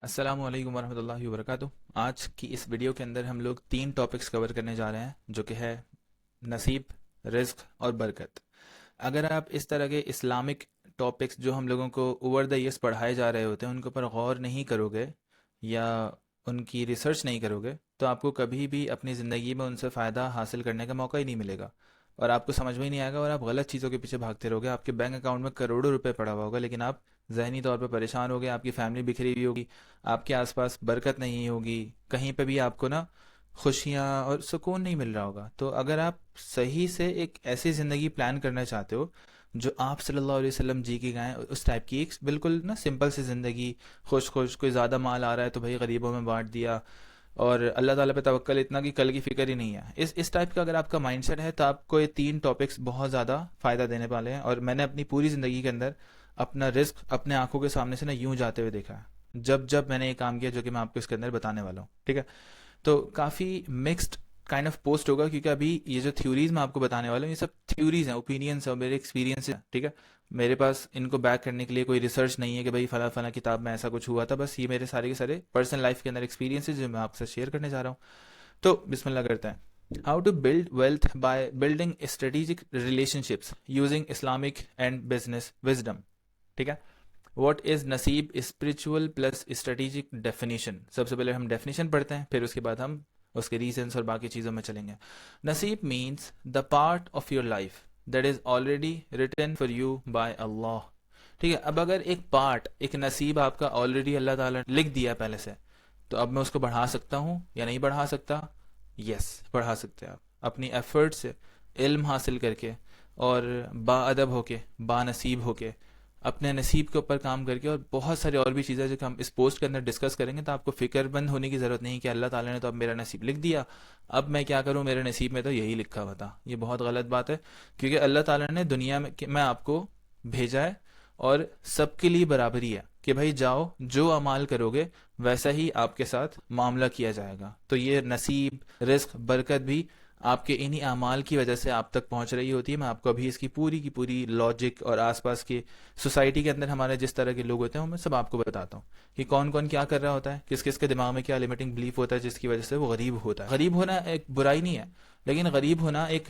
अस्सलामु अलैकुम वरहमतुल्लाहि वबरकातुह। आज की इस वीडियो के अंदर हम लोग तीन टॉपिक्स कवर करने जा रहे हैं, जो कि है नसीब, रिस्क और बरकत। अगर आप इस तरह के इस्लामिक टॉपिक्स जो हम लोगों को ओवर द ईयर्स पढ़ाए जा रहे होते हैं उनके ऊपर गौर नहीं करोगे या उनकी रिसर्च नहीं करोगे तो आपको कभी भी अपनी ज़िंदगी में उनसे फ़ायदा हासिल करने का मौका ही नहीं मिलेगा। और आपको समझ में ही नहीं आएगा और आप गलत चीज़ों के पीछे भागते रहोगे। आपके बैंक अकाउंट में करोड़ों रुपए पड़ा हुआ होगा, लेकिन आप जहनी तौर पर परेशान होगे, आपकी फैमिली बिखरी हुई होगी, आपके आसपास बरकत नहीं होगी, कहीं पे भी आपको ना खुशियाँ और सुकून नहीं मिल रहा होगा। तो अगर आप सही से एक ऐसी ज़िंदगी प्लान करना चाहते हो जो आप सल्लल्लाहु अलैहि वसल्लम जी की गाएं, उस टाइप की एक बिल्कुल ना सिंपल सी ज़िंदगी, खुश खुश, कोई ज़्यादा माल आ रहा है तो भाई गरीबों में बांट दिया और अल्लाह ताला पे तवक्कल इतना कि कल की फिक्र ही नहीं है, इस टाइप का अगर आपका माइंडसेट है तो आपको ये तीन टॉपिक्स बहुत ज़्यादा फ़ायदा देने वाले हैं। और मैंने अपनी पूरी ज़िंदगी के अंदर अपना रिस्क अपने आंखों के सामने से ना यूं जाते हुए देखा है जब जब मैंने ये काम किया, जो कि मैं आपको इसके अंदर बताने वाला हूँ। ठीक है, तो काफ़ी मिक्स्ड काइंड ऑफ पोस्ट होगा, क्योंकि अभी ये जो थ्योरीज मैं आपको बताने वाला हूँ ये सब थ्योरीज हैं, ओपिनियंस है और मेरे एक्सपीरियंस है। ठीक है, मेरे पास इनको बैक करने के लिए कोई रिसर्च नहीं है कि भाई फला फला किताब में ऐसा कुछ हुआ था। बस ये मेरे सारे के सारे पर्सनल लाइफ के अंदर एक्सपीरियंसेस जो मैं आपसे शेयर करने जा रहा हूँ। तो बिस्मिल्लाह करते हैं। How to build wealth by building strategic relationships using Islamic and business wisdom. ठीक है, व्हाट इज नसीब स्पिरिचुअल प्लस स्ट्रेटेजिक डेफिनेशन। सबसे पहले हम डेफिनेशन पढ़ते हैं, फिर उसके बाद हम उसके रीजंस और बाकी चीज़ों में चलेंगे। नसीब means the part of your life that is already written for you by Allah. ठीक है, अब अगर एक पार्ट, एक नसीब आपका ऑलरेडी अल्लाह ताला ने लिख दिया पहले से, तो अब मैं उसको बढ़ा सकता हूँ या नहीं बढ़ा सकता? यस, बढ़ा सकते हैं आप अपनी एफर्ट से, इल्म हासिल करके और बाअदब होके, बानसीब होके, अपने नसीब के ऊपर काम करके, और बहुत सारी और भी चीज़ें जो कि हम इस पोस्ट के अंदर डिस्कस करेंगे। तो आपको फिक्रमंद होने की ज़रूरत नहीं कि अल्लाह ताला ने तो अब मेरा नसीब लिख दिया, अब मैं क्या करूं, मेरे नसीब में तो यही लिखा हुआ था। ये बहुत गलत बात है, क्योंकि अल्लाह ताला ने दुनिया में आपको भेजा है और सबके लिए बराबरी है कि भाई जाओ, जो अमाल करोगे वैसा ही आपके साथ मामला किया जाएगा। तो ये नसीब, रिस्क, बरकत भी आपके इन्हीं अमाल की वजह से आप तक पहुंच रही होती है। मैं आपको अभी इसकी पूरी की पूरी लॉजिक और आसपास के सोसाइटी के अंदर हमारे जिस तरह के लोग होते हैं, वो मैं सब आपको बताता हूँ कि कौन कौन क्या कर रहा होता है, किस किस के दिमाग में क्या लिमिटिंग बिलीफ होता है जिसकी वजह से वो गरीब होता है। गरीब होना एक बुराई नहीं है, लेकिन गरीब होना एक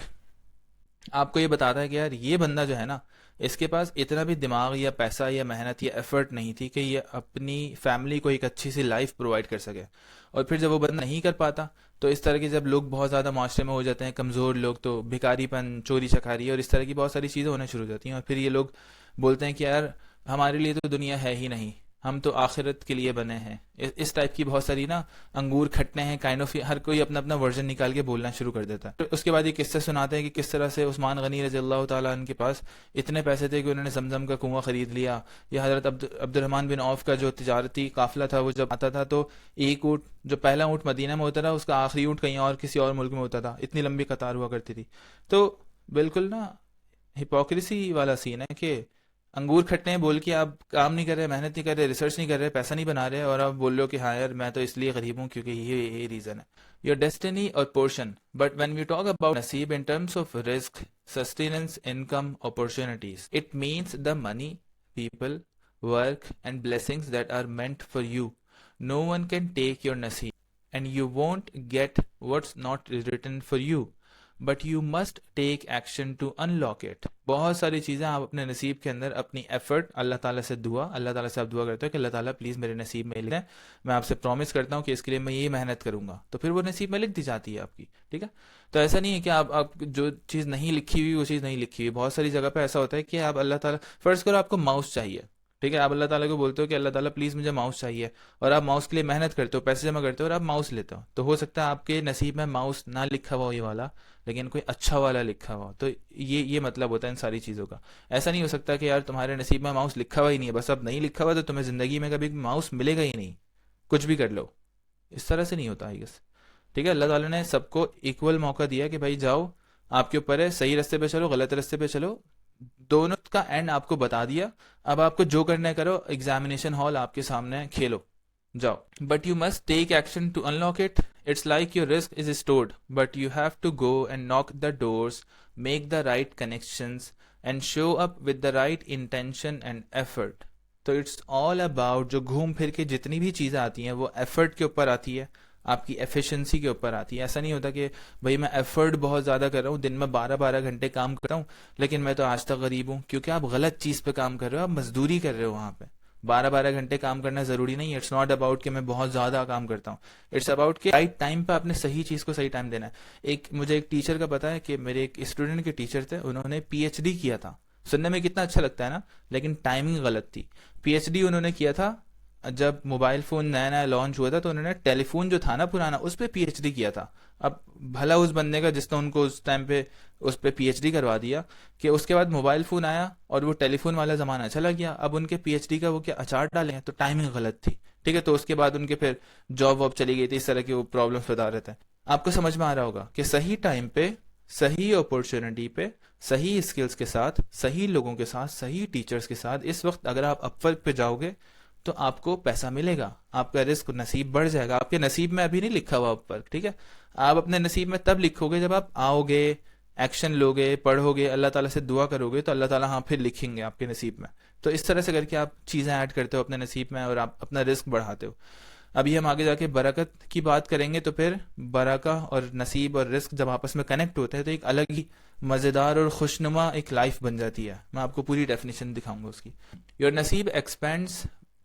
आपको ये बताता है कि यार ये बंदा जो है ना, इसके पास इतना भी दिमाग या पैसा या मेहनत या एफर्ट नहीं थी कि ये अपनी फैमिली को एक अच्छी सी लाइफ प्रोवाइड कर सके। और फिर जब वो बंदा नहीं कर पाता, तो इस तरह के जब लोग बहुत ज़्यादा माशरे में हो जाते हैं, कमज़ोर लोग, तो भिखारीपन, चोरी चकारी और इस तरह की बहुत सारी चीज़ें होना शुरू हो जाती हैं। और फिर ये लोग बोलते हैं कि यार हमारे लिए तो दुनिया है ही नहीं, हम तो आखिरत के लिए बने हैं। इस टाइप की बहुत सारी ना अंगूर खटने हैं काइंड ऑफ, हर कोई अपना अपना वर्जन निकाल के बोलना शुरू कर देता है। तो उसके बाद ये किस्से सुनाते हैं कि किस तरह से उस्मान गनी रजी अल्लाह ताला अन्हु के पास इतने पैसे थे कि उन्होंने जमजम का कुआं खरीद लिया। या हजरत अब्दुर्रहमान बिन औफ का जो तिजारती काफिला था, वो जब आता था तो एक ऊँट, जो पहला ऊँट मदीना में होता था, उसका आखिरी ऊँट कहीं और किसी और मुल्क में होता था। इतनी लंबी कतार हुआ करती थी। तो बिल्कुल ना हिपोक्रेसी वाला सीन है कि अंगूर खट्टे हैं बोल के आप काम नहीं कर रहे, मेहनत नहीं कर रहे, रिसर्च नहीं कर रहे, पैसा नहीं बना रहे, और आप बोल रहे हो कि हाँ यार मैं तो इसलिए गरीब हूँ क्योंकि ये रीजन है। योर डेस्टिनी और portion. But when we talk about नसीब in terms of risk, sustenance, income, opportunities, it means the money, people, work and blessings that are meant for you. No one can take your नसीब and you won't get what's not written for you, but you must take action to unlock it. बहुत सारी चीज़ें आप अपने नसीब के अंदर अपनी एफर्ट, अल्लाह ताला से दुआ, अल्लाह ताला से आप दुआ करते हो कि अल्लाह ताला प्लीज़ मेरे नसीब में लिख दें, मैं आपसे प्रॉमिस करता हूँ कि इसके लिए मैं ये मेहनत करूंगा, तो फिर वो नसीब में लिख दी जाती है आपकी। ठीक है, तो ऐसा नहीं है कि आप जो चीज़ नहीं लिखी हुई वो चीज़ नहीं लिखी हुई। बहुत सारी जगह पे ऐसा होता है कि आप अल्लाह ताला, फर्ज करो आपको माउस चाहिए, ठीक है, आप अल्लाह ताला को बोलते हो कि अल्लाह ताला प्लीज़ मुझे माउस चाहिए, और आप माउस के लिए मेहनत करते हो, पैसे जमा करते हो और आप माउस लेते हो, तो हो सकता है आपके नसीब में माउस ना लिखा हुआ हो ये वाला, लेकिन कोई अच्छा वाला लिखा हुआ। तो ये मतलब होता है इन सारी चीज़ों का। ऐसा नहीं हो सकता कि यार तुम्हारे नसीब में माउस लिखा हुआ ही नहीं है, बस अब नहीं लिखा हुआ तो तुम्हें ज़िंदगी में कभी माउस मिलेगा ही नहीं, कुछ भी कर लो। इस तरह से नहीं होता आई गेस। ठीक है, अल्लाह ताला ने सबको इक्वल मौका दिया कि भाई जाओ, आपके ऊपर है, सही रास्ते पे चलो, गलत रास्ते पे चलो, दोनों का एंड आपको बता दिया। अब आपको जो करना है करो, एग्जामिनेशन हॉल आपके सामने है, खेलो, जाओ। But you must take action to unlock it. It's like your रिस्क is stored, but you have to go and knock the doors, make the right connections and show up with the right intention and effort. तो it's all about, जो घूम फिर के जितनी भी चीज़ें आती हैं वो एफर्ट के ऊपर आती है, आपकी एफिशिएंसी के ऊपर आती है। ऐसा नहीं होता कि भाई मैं एफर्ट बहुत ज़्यादा कर रहा हूँ, दिन में 12-12 घंटे काम करता हूँ, लेकिन मैं तो आज तक गरीब हूँ, क्योंकि आप गलत चीज़ पे काम कर रहे हो, आप मजदूरी कर रहे हो वहाँ पे। 12-12 घंटे काम करना ज़रूरी नहीं है। इट्स नॉट अबाउट कि मैं बहुत ज़्यादा काम करता हूँ, इट्स अबाउट कि राइट टाइम पे आपने सही चीज़ को सही टाइम देना है। मुझे एक टीचर का पता है कि मेरे एक स्टूडेंट के टीचर थे, उन्होंने पीएचडी किया था। सुनने में कितना अच्छा लगता है ना, लेकिन टाइमिंग गलत थी। पीएचडी उन्होंने किया था जब मोबाइल फोन नया नया लॉन्च हुआ था, तो उन्होंने टेलीफोन जो था ना पुराना, उस पर पीएचडी किया था। अब भला उस बंदे का जिसने उनको उस टाइम पे उस पर पीएचडी करवा दिया, कि उसके बाद मोबाइल फोन आया और वो टेलीफोन वाला जमाना चला गया, अब उनके पीएचडी का वो क्या अचार डाले हैं, तो टाइमिंग गलत थी। ठीक है, तो उसके बाद उनके फिर जॉब वॉब चली गई थी, इस तरह की वो प्रॉब्लम्स बता रहे थे। आपको समझ में आ रहा होगा कि सही टाइम पे, सही अपॉर्चुनिटी पे, सही स्किल्स के साथ, सही लोगों के साथ, सही टीचर्स के साथ, इस वक्त अगर आप अपवर्क पे जाओगे तो आपको पैसा मिलेगा, आपका रिस्क नसीब बढ़ जाएगा। आपके नसीब में अभी नहीं लिखा हुआ अपवर्क, ठीक है। आप अपने नसीब में तब लिखोगे जब आप आओगे, एक्शन लोगे, पढ़ोगे, अल्लाह ताला से दुआ करोगे, तो अल्लाह ताला हाँ फिर लिखेंगे आपके नसीब में। तो इस तरह से करके आप चीज़ें ऐड करते हो अपने नसीब में और आप अपना रिस्क बढ़ाते हो। अभी हम आगे जाके बरकत की बात करेंगे, तो फिर बरका और नसीब और रिस्क जब आपस में कनेक्ट होते हैं तो एक अलग ही मज़ेदार और खुशनुमा एक लाइफ बन जाती है। मैं आपको पूरी डेफिनेशन दिखाऊंगा उसकी। योर नसीब expends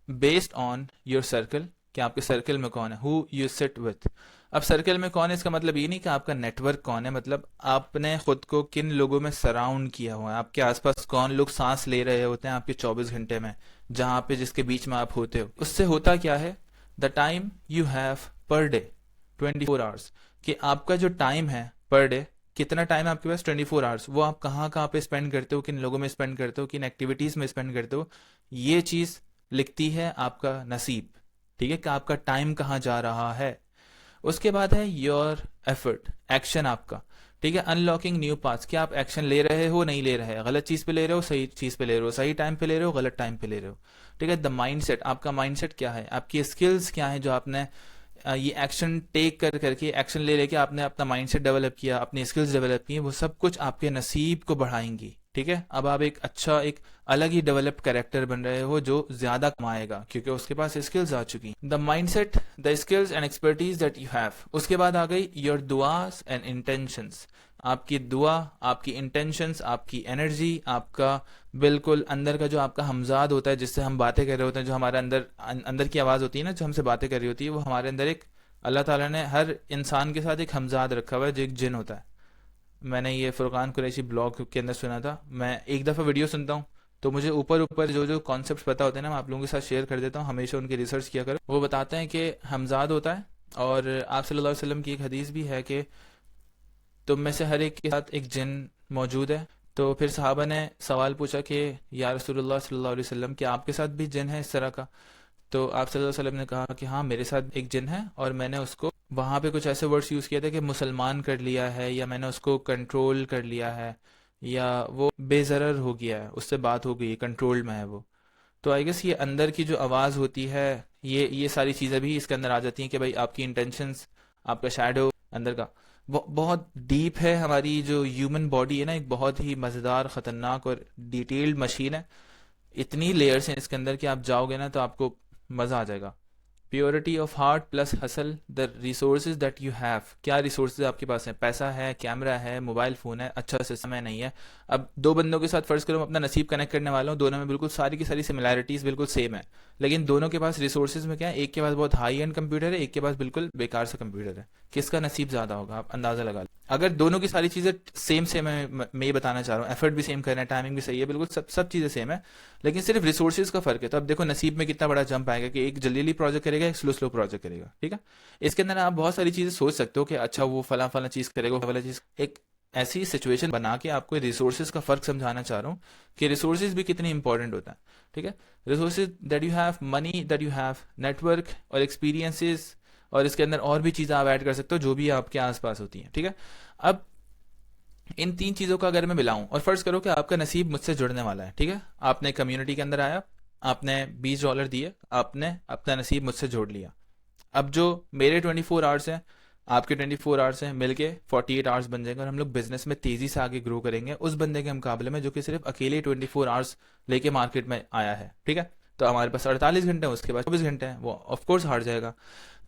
based on your circle, कि आपके सर्कल में कौन है, हु यू सिट विथ। अब सर्कल में कौन है, इसका मतलब ये नहीं कि आपका नेटवर्क कौन है, मतलब आपने खुद को किन लोगों में सराउंड किया हुआ है, आपके आसपास कौन लोग सांस ले रहे होते हैं आपके 24 घंटे में, जहां पे जिसके बीच में आप होते हो। उससे होता क्या है, the time you have per day, 24 hours, कि आपका जो टाइम है पर डे, कितना टाइम है आपके पास, 24 आवर्स, वो आप कहाँ कहाँ पे स्पेंड करते हो, किन लोगों में स्पेंड करते हो, किन एक्टिविटीज में स्पेंड करते हो, ये चीज लिखती है आपका नसीब। ठीक है, कि आपका टाइम कहाँ जा रहा है। उसके बाद है योर एफर्ट, एक्शन आपका। ठीक है, अनलॉकिंग न्यू पाथ्स, कि आप एक्शन ले रहे हो नहीं ले रहे, गलत चीज पे ले रहे हो, सही चीज पे ले रहे हो, सही टाइम पे ले रहे हो, गलत टाइम पे ले रहे हो। ठीक है, द माइंडसेट, आपका माइंडसेट क्या है, आपकी स्किल्स क्या है, जो आपने ये एक्शन टेक कर करके, एक्शन ले लेके आपने अपना माइंडसेट डेवलप किया, अपनी स्किल्स डेवलप की, वो सब कुछ आपके नसीब को बढ़ाएंगी। ठीक है, अब आप एक अच्छा, एक अलग ही डेवलप कैरेक्टर बन रहे हो जो ज्यादा कमाएगा, क्योंकि उसके पास स्किल्स आ चुकी हैं। The mindset, the skills and expertise that you have. उसके बाद आ गई योर दुआस एंड इंटेंशंस, आपकी दुआ, आपकी इंटेंशंस, आपकी एनर्जी, आपका बिल्कुल अंदर का जो आपका हमजाद होता है, जिससे हम बातें कर रहे होते हैं, जो हमारे अंदर अंदर की आवाज़ होती है ना, जो हमसे बातें कर रही होती है, वो हमारे अंदर एक, अल्लाह ताला ने हर इंसान के साथ एक हमजाद रखा हुआ है जो एक जिन होता है। मैंने ये फुरकान कुरैशी ब्लॉग के अंदर सुना था। मैं एक दफ़ा वीडियो सुनता हूँ तो मुझे ऊपर ऊपर जो जो कॉन्सेप्ट पता होते हैं ना, मैं आप लोगों के साथ शेयर कर देता हूँ, हमेशा उनकी रिसर्च किया करो। वो बताते हैं कि हमजाद होता है, और आप सल्लल्लाहु अलैहि वसल्लम की एक हदीस भी है कि तुम में से हर एक के साथ एक जिन मौजूद है। तो फिर सहाबा ने सवाल पूछा कि या रसूलुल्लाह सल्लल्लाहु अलैहि वसल्लम, कि आपके साथ भी जिन है इस तरह का। तो आप सल्लल्लाहु अलैहि वसल्लम ने कहा कि हाँ, मेरे साथ एक जिन है, और मैंने उसको वहाँ पे कुछ ऐसे वर्ड्स यूज़ किए थे कि मुसलमान कर लिया है, या मैंने उसको कंट्रोल कर लिया है, या वो बेज़रर हो गया है, उससे बात हो गई है, कंट्रोल में है वो। तो आई गेस ये अंदर की जो आवाज़ होती है, ये सारी चीज़ें भी इसके अंदर आ जाती हैं, कि भाई आपकी इंटेंशंस, आपका शैडो अंदर का बहुत डीप है। हमारी जो ह्यूमन बॉडी है ना, एक बहुत ही मज़ेदार, ख़तरनाक और डिटेल्ड मशीन है। इतनी लेयर्स हैं इसके अंदर कि आप जाओगे ना तो आपको मज़ा आ जाएगा। Purity of heart plus hustle, the resources that you have, क्या रिसोर्सेज आपके पास हैं, पैसा है, कैमरा है, मोबाइल फ़ोन है, अच्छा सिस्टम है, नहीं है। अब दो बंदों के साथ फ़र्ज़ करो मैं अपना नसीब कनेक्ट करने वाला हूँ, दोनों में बिल्कुल सारी की सारी सिमिलैरिटीज़ बिल्कुल सेम है, लेकिन दोनों के पास रिसोर्सेज में क्या है, एक के पास बहुत हाई एंड कंप्यूटर है, एक के पास बिल्कुल बेकार सा कंप्यूटर है। किसका नसीब ज़्यादा होगा, आप अंदाज़ा लगा लो। अगर दोनों की सारी चीज़ें सेम सेम है, मैं ये बताना चाह रहा हूँ, एफर्ट भी सेम करना है, टाइमिंग भी सही है, बिल्कुल सब चीज़ें सेम है, लेकिन सिर्फ रिसोर्सेज का फर्क है। तो अब देखो नसीब में कितना बड़ा जंप आएगा, कि एक जल्दी प्रोजेक्ट करेगा, एक स्लो स्लो प्रोजेक्ट करेगा। ठीक है, इसके अंदर आप बहुत सारी चीजें सोच सकते हो कि अच्छा वो फला फला चीज करेगा, वो वाला चीज। एक ऐसी सिचुएशन बना के आपको रिसोर्सेज का फर्क समझाना चाह रहा हूँ, कि रिसोर्सेज भी कितने इंपॉर्टेंट होता है। ठीक है, resources that you have, money that you have, network और एक्सपीरियंसेस, और इसके अंदर और भी चीजें आप ऐड कर सकते हो जो भी आपके आसपास होती हैं। ठीक है, अब इन तीन चीजों का अगर मैं मिलाऊं, और फर्ज करो कि आपका नसीब मुझसे जुड़ने वाला है। ठीक है, आपने कम्युनिटी के अंदर आया, आपने $20 दिए, आपने अपना नसीब मुझसे जोड़ लिया। अब जो मेरे 24 आवर्स हैं, आपके 24 आवर्स हैं, मिलके 48 आवर्स बन जाएंगे, और हम लोग बिजनेस में तेजी से आगे ग्रो करेंगे उस बंदे के मुकाबले में जो कि सिर्फ अकेले 24 आवर्स लेके मार्केट में आया है। ठीक है, तो हमारे पास 48 घंटे हैं, उसके बाद 24 घंटे हैं, वो ऑफ कोर्स हार जाएगा।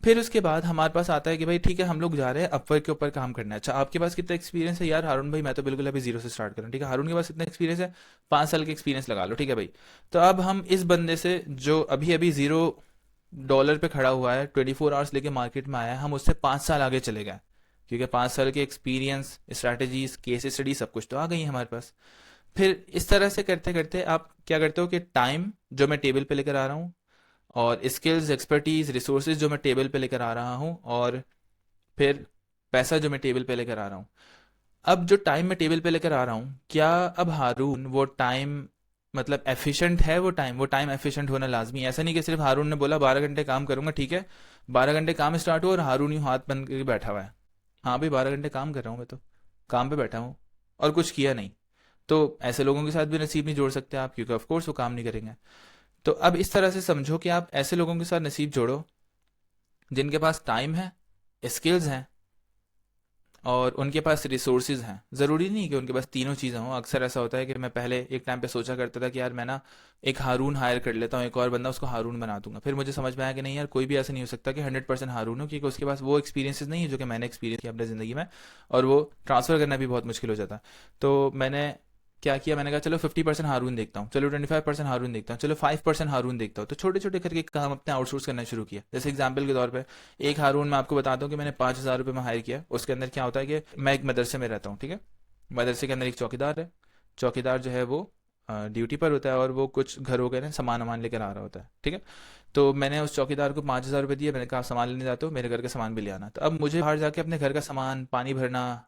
फिर उसके बाद हमारे पास आता है कि भाई ठीक है, हम लोग जा रहे हैं अपवर्क के ऊपर काम करना है। अच्छा, आपके पास कितना एक्सपीरियंस है यार हारून भाई? मैं तो बिल्कुल अभी जीरो से स्टार्ट कर रहा हूँ। ठीक है, हारून के पास कितना एक्सपीरियंस है? 5 साल का एक्सपीरियंस लगा लो। ठीक है भाई, तो अब हम इस बंदे से जो अभी अभी $0 पे खड़ा हुआ है, 24 आवर्स लेके मार्केट में आया है, हम उससे 5 साल आगे चले गए, क्योंकि 5 साल के एक्सपीरियंस, स्ट्रैटेजीज, केस स्टडी सब कुछ तो आ गई है हमारे पास। फिर इस तरह से करते करते आप क्या करते हो कि टाइम जो मैं टेबल पे लेकर आ रहा हूँ, और स्किल्स, एक्सपर्टीज, रिसोर्सेज जो मैं टेबल पे लेकर आ रहा हूँ, और फिर पैसा जो मैं टेबल पे लेकर आ रहा हूँ। अब जो टाइम मैं टेबल पे लेकर आ रहा हूँ, क्या अब हारून वो टाइम, मतलब एफिशिएंट है? वो टाइम एफिशिएंट होना लाजमी है। ऐसा नहीं कि सिर्फ हारून ने बोला 12 घंटे काम करूंगा, ठीक है, 12 घंटे काम स्टार्ट हुआ और हारून यूं हाथ बंद करके बैठा हुआ है। हाँ भाई, 12 घंटे काम कर रहा हूँ, मैं तो काम पे बैठा हूँ और कुछ किया नहीं। तो ऐसे लोगों के साथ भी नसीब नहीं जोड़ सकते आप, क्योंकि ऑफ कोर्स वो काम नहीं करेंगे। तो अब इस तरह से समझो कि आप ऐसे लोगों के साथ नसीब जोड़ो जिनके पास टाइम है, स्किल्स हैं, और उनके पास रिसोर्सेज हैं। ज़रूरी नहीं कि उनके पास तीनों चीज़ें हों। अक्सर ऐसा होता है कि मैं पहले एक टाइम पे सोचा करता था कि यार मैं ना एक हारून हायर कर लेता हूँ, एक और बंदा, उसको हारून बना दूंगा। फिर मुझे समझ में आया कि नहीं यार, कोई भी ऐसा नहीं हो सकता कि 100% हारून हो, क्योंकि उसके पास वो एक्सपीरियंसेस नहीं है जो कि मैंने एक्सपीरियंस किया अपनी ज़िंदगी में, और वो ट्रांसफ़र करना भी बहुत मुश्किल हो जाता है। तो मैंने क्या किया, मैंने कहा चलो 50% हारून देखता हूँ, चलो 25% हारून देखता हूँ, चलो 5% हारून देखता हूँ। तो छोटे छोटे करके काम अपने आउटसोर्स करना शुरू किया। जैसे एग्जाम्पल के तौर पे एक हारून मैं आपको बताता हूँ कि मैंने 5,000 रुपये में हायर किया। उसके अंदर क्या होता है कि मैं एक मदरसे में रहता हूँ, ठीक है, मदरसे के अंदर एक चौकीदार है। चौकीदार जो है वो ड्यूटी पर होता है, और वो कुछ घरों के ना सामान वामान लेकर आ रहा होता है, ठीक है। तो मैंने उस चौकीदार को 5,000 रुपये दिए। मैंने कहा आप सामान लेने जाते हो, मेरे घर का सामान भी ले आना। तो अब मुझे बाहर जाके अपने घर का सामान, पानी भरना,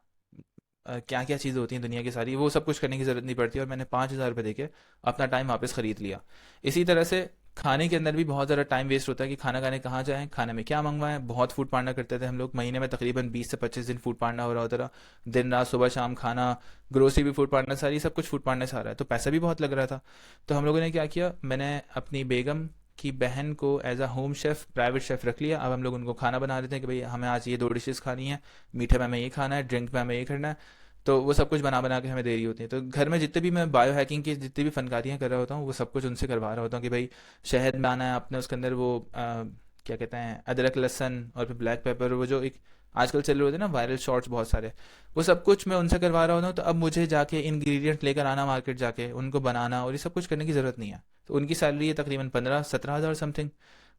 क्या क्या चीज़ें होती हैं दुनिया की सारी, वो सब कुछ करने की ज़रूरत नहीं पड़ती, और मैंने 5,000 रुपये देके अपना टाइम वापस ख़रीद लिया। इसी तरह से खाने के अंदर भी बहुत ज़्यादा टाइम वेस्ट होता है कि खाना खाने कहाँ जाएं, खाने में क्या मंगवाएं। बहुत फूड पांडा करते थे हम लोग, महीने में तकरीबन 20 से 25 दिन फूड पांडा हो रहा होता था। दिन रात सुबह शाम खाना, ग्रोसरी भी फूड पांडा, सारी सब कुछ फूड पांडा से आ रहा है, तो पैसा भी बहुत लग रहा था। तो हम लोगों ने क्या किया, मैंने अपनी बेगम की बहन को as a home chef, private chef रख लिया। अब हम लोग उनको खाना बना देते हैं कि भाई हमें आज ये 2 डिशेस खानी है, मीठे में हमें ये खाना है, ड्रिंक में हमें ये करना है। तो वो सब कुछ बना बना के हमें दे रही होती है। तो घर में जितने भी मैं बायो हैकिंग की जितनी भी फनकारियाँ कर रहा होता हूँ, वो सब कुछ उनसे करवा रहा होता हूँ कि भाई शहद में आना है आपने, उसके अंदर वो क्या कहते हैं, अदरक, लहसुन और फिर ब्लैक पेपर, वो जो एक आजकल चल रहे होते हैं ना वायरल शॉर्ट्स बहुत सारे, वो सब कुछ मैं उनसे करवा रहा होता हूँ। तो अब मुझे जाके इंग्रेडिएंट लेकर आना मार्केट जाके, उनको बनाना और ये सब कुछ करने की ज़रूरत नहीं है। तो उनकी सैलरी है तकरीबन 15-17 हज़ार समथिंग,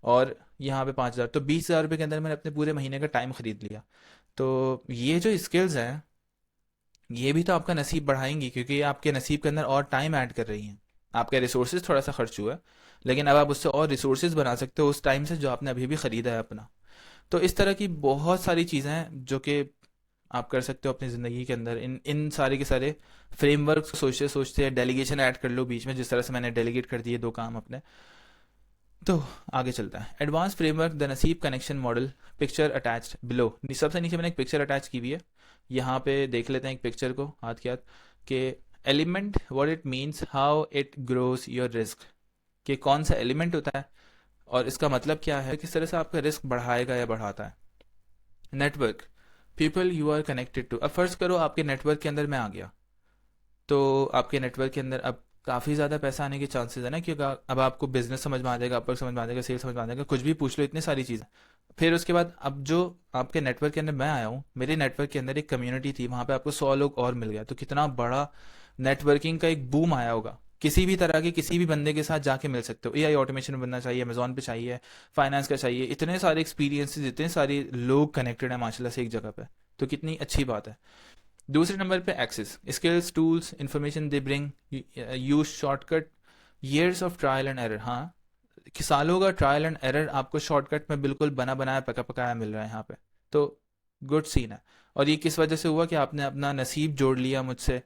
और यहाँ पे 5,000, तो 20,000 रुपये के अंदर मैंने अपने पूरे महीने का टाइम खरीद लिया। तो ये जो स्किल्स हैं, ये भी तो आपका नसीब बढ़ाएंगी, क्योंकि ये आपके नसीब के अंदर और टाइम ऐड कर रही हैं। आपका रिसोर्सेज थोड़ा सा खर्च हुआ है, लेकिन अब आप उससे और रिसोर्सेज बना सकते हो उस टाइम से जो आपने अभी भी खरीदा है अपना। तो इस तरह की बहुत सारी चीज़ें हैं जो कि आप कर सकते हो अपनी ज़िंदगी के अंदर। इन इन सारे के सारे फ्रेमवर्क सोचते सोचते डेलीगेशन ऐड कर लो बीच में, जिस तरह से मैंने डेलीगेट कर दिए 2 काम अपने। तो आगे चलता है एडवांस फ्रेमवर्क द नसीब connection model, picture attached below. सबसे नीचे मैंने एक पिक्चर अटैच की हुई है, यहाँ पे देख लेते हैं एक पिक्चर को हाथ के हाथ, कि element what it means, how it grows your रिस्क, कि कौन सा एलिमेंट होता है और इसका मतलब क्या है, किस तरह से आपका रिस्क बढ़ाएगा या बढ़ाता है। Network, people you are connected to. अब फर्ज करो आपके नेटवर्क के अंदर मैं आ गया, तो आपके नेटवर्क के अंदर अब काफ़ी ज़्यादा पैसा आने के चांसेस है ना, क्योंकि अब आपको बिजनेस समझ में आ जाएगा, अपवर्क समझ में आ जाएगा, सेल समझ में आ जाएगा, कुछ भी पूछ लो, इतनी सारी चीज़ें। फिर उसके बाद अब जो आपके नेटवर्क के अंदर मैं आया हूँ, मेरे नेटवर्क के अंदर एक कम्युनिटी थी, वहाँ पे आपको 100 लोग और मिल गया, तो कितना बड़ा नेटवर्किंग का एक बूम आया होगा। किसी भी तरह के किसी भी बंदे के साथ जाके मिल सकते हो। एआई ऑटोमेशन में बनना चाहिए, अमेजोन पे चाहिए, फाइनेंस का चाहिए, इतने सारे एक्सपीरियंसेस, इतने सारे लोग कनेक्टेड हैं माशाल्लाह से एक जगह पे, तो कितनी अच्छी बात है। दूसरे नंबर पे access, skills, tools, information they bring, use shortcut, years of trial and error. हाँ, कि सालों का ट्रायल एंड एरर आपको शॉर्टकट में बिल्कुल बना बनाया पका पकाया मिल रहा है यहाँ पे, तो गुड सीन है। और ये किस वजह से हुआ कि आपने अपना नसीब जोड़ लिया मुझसे,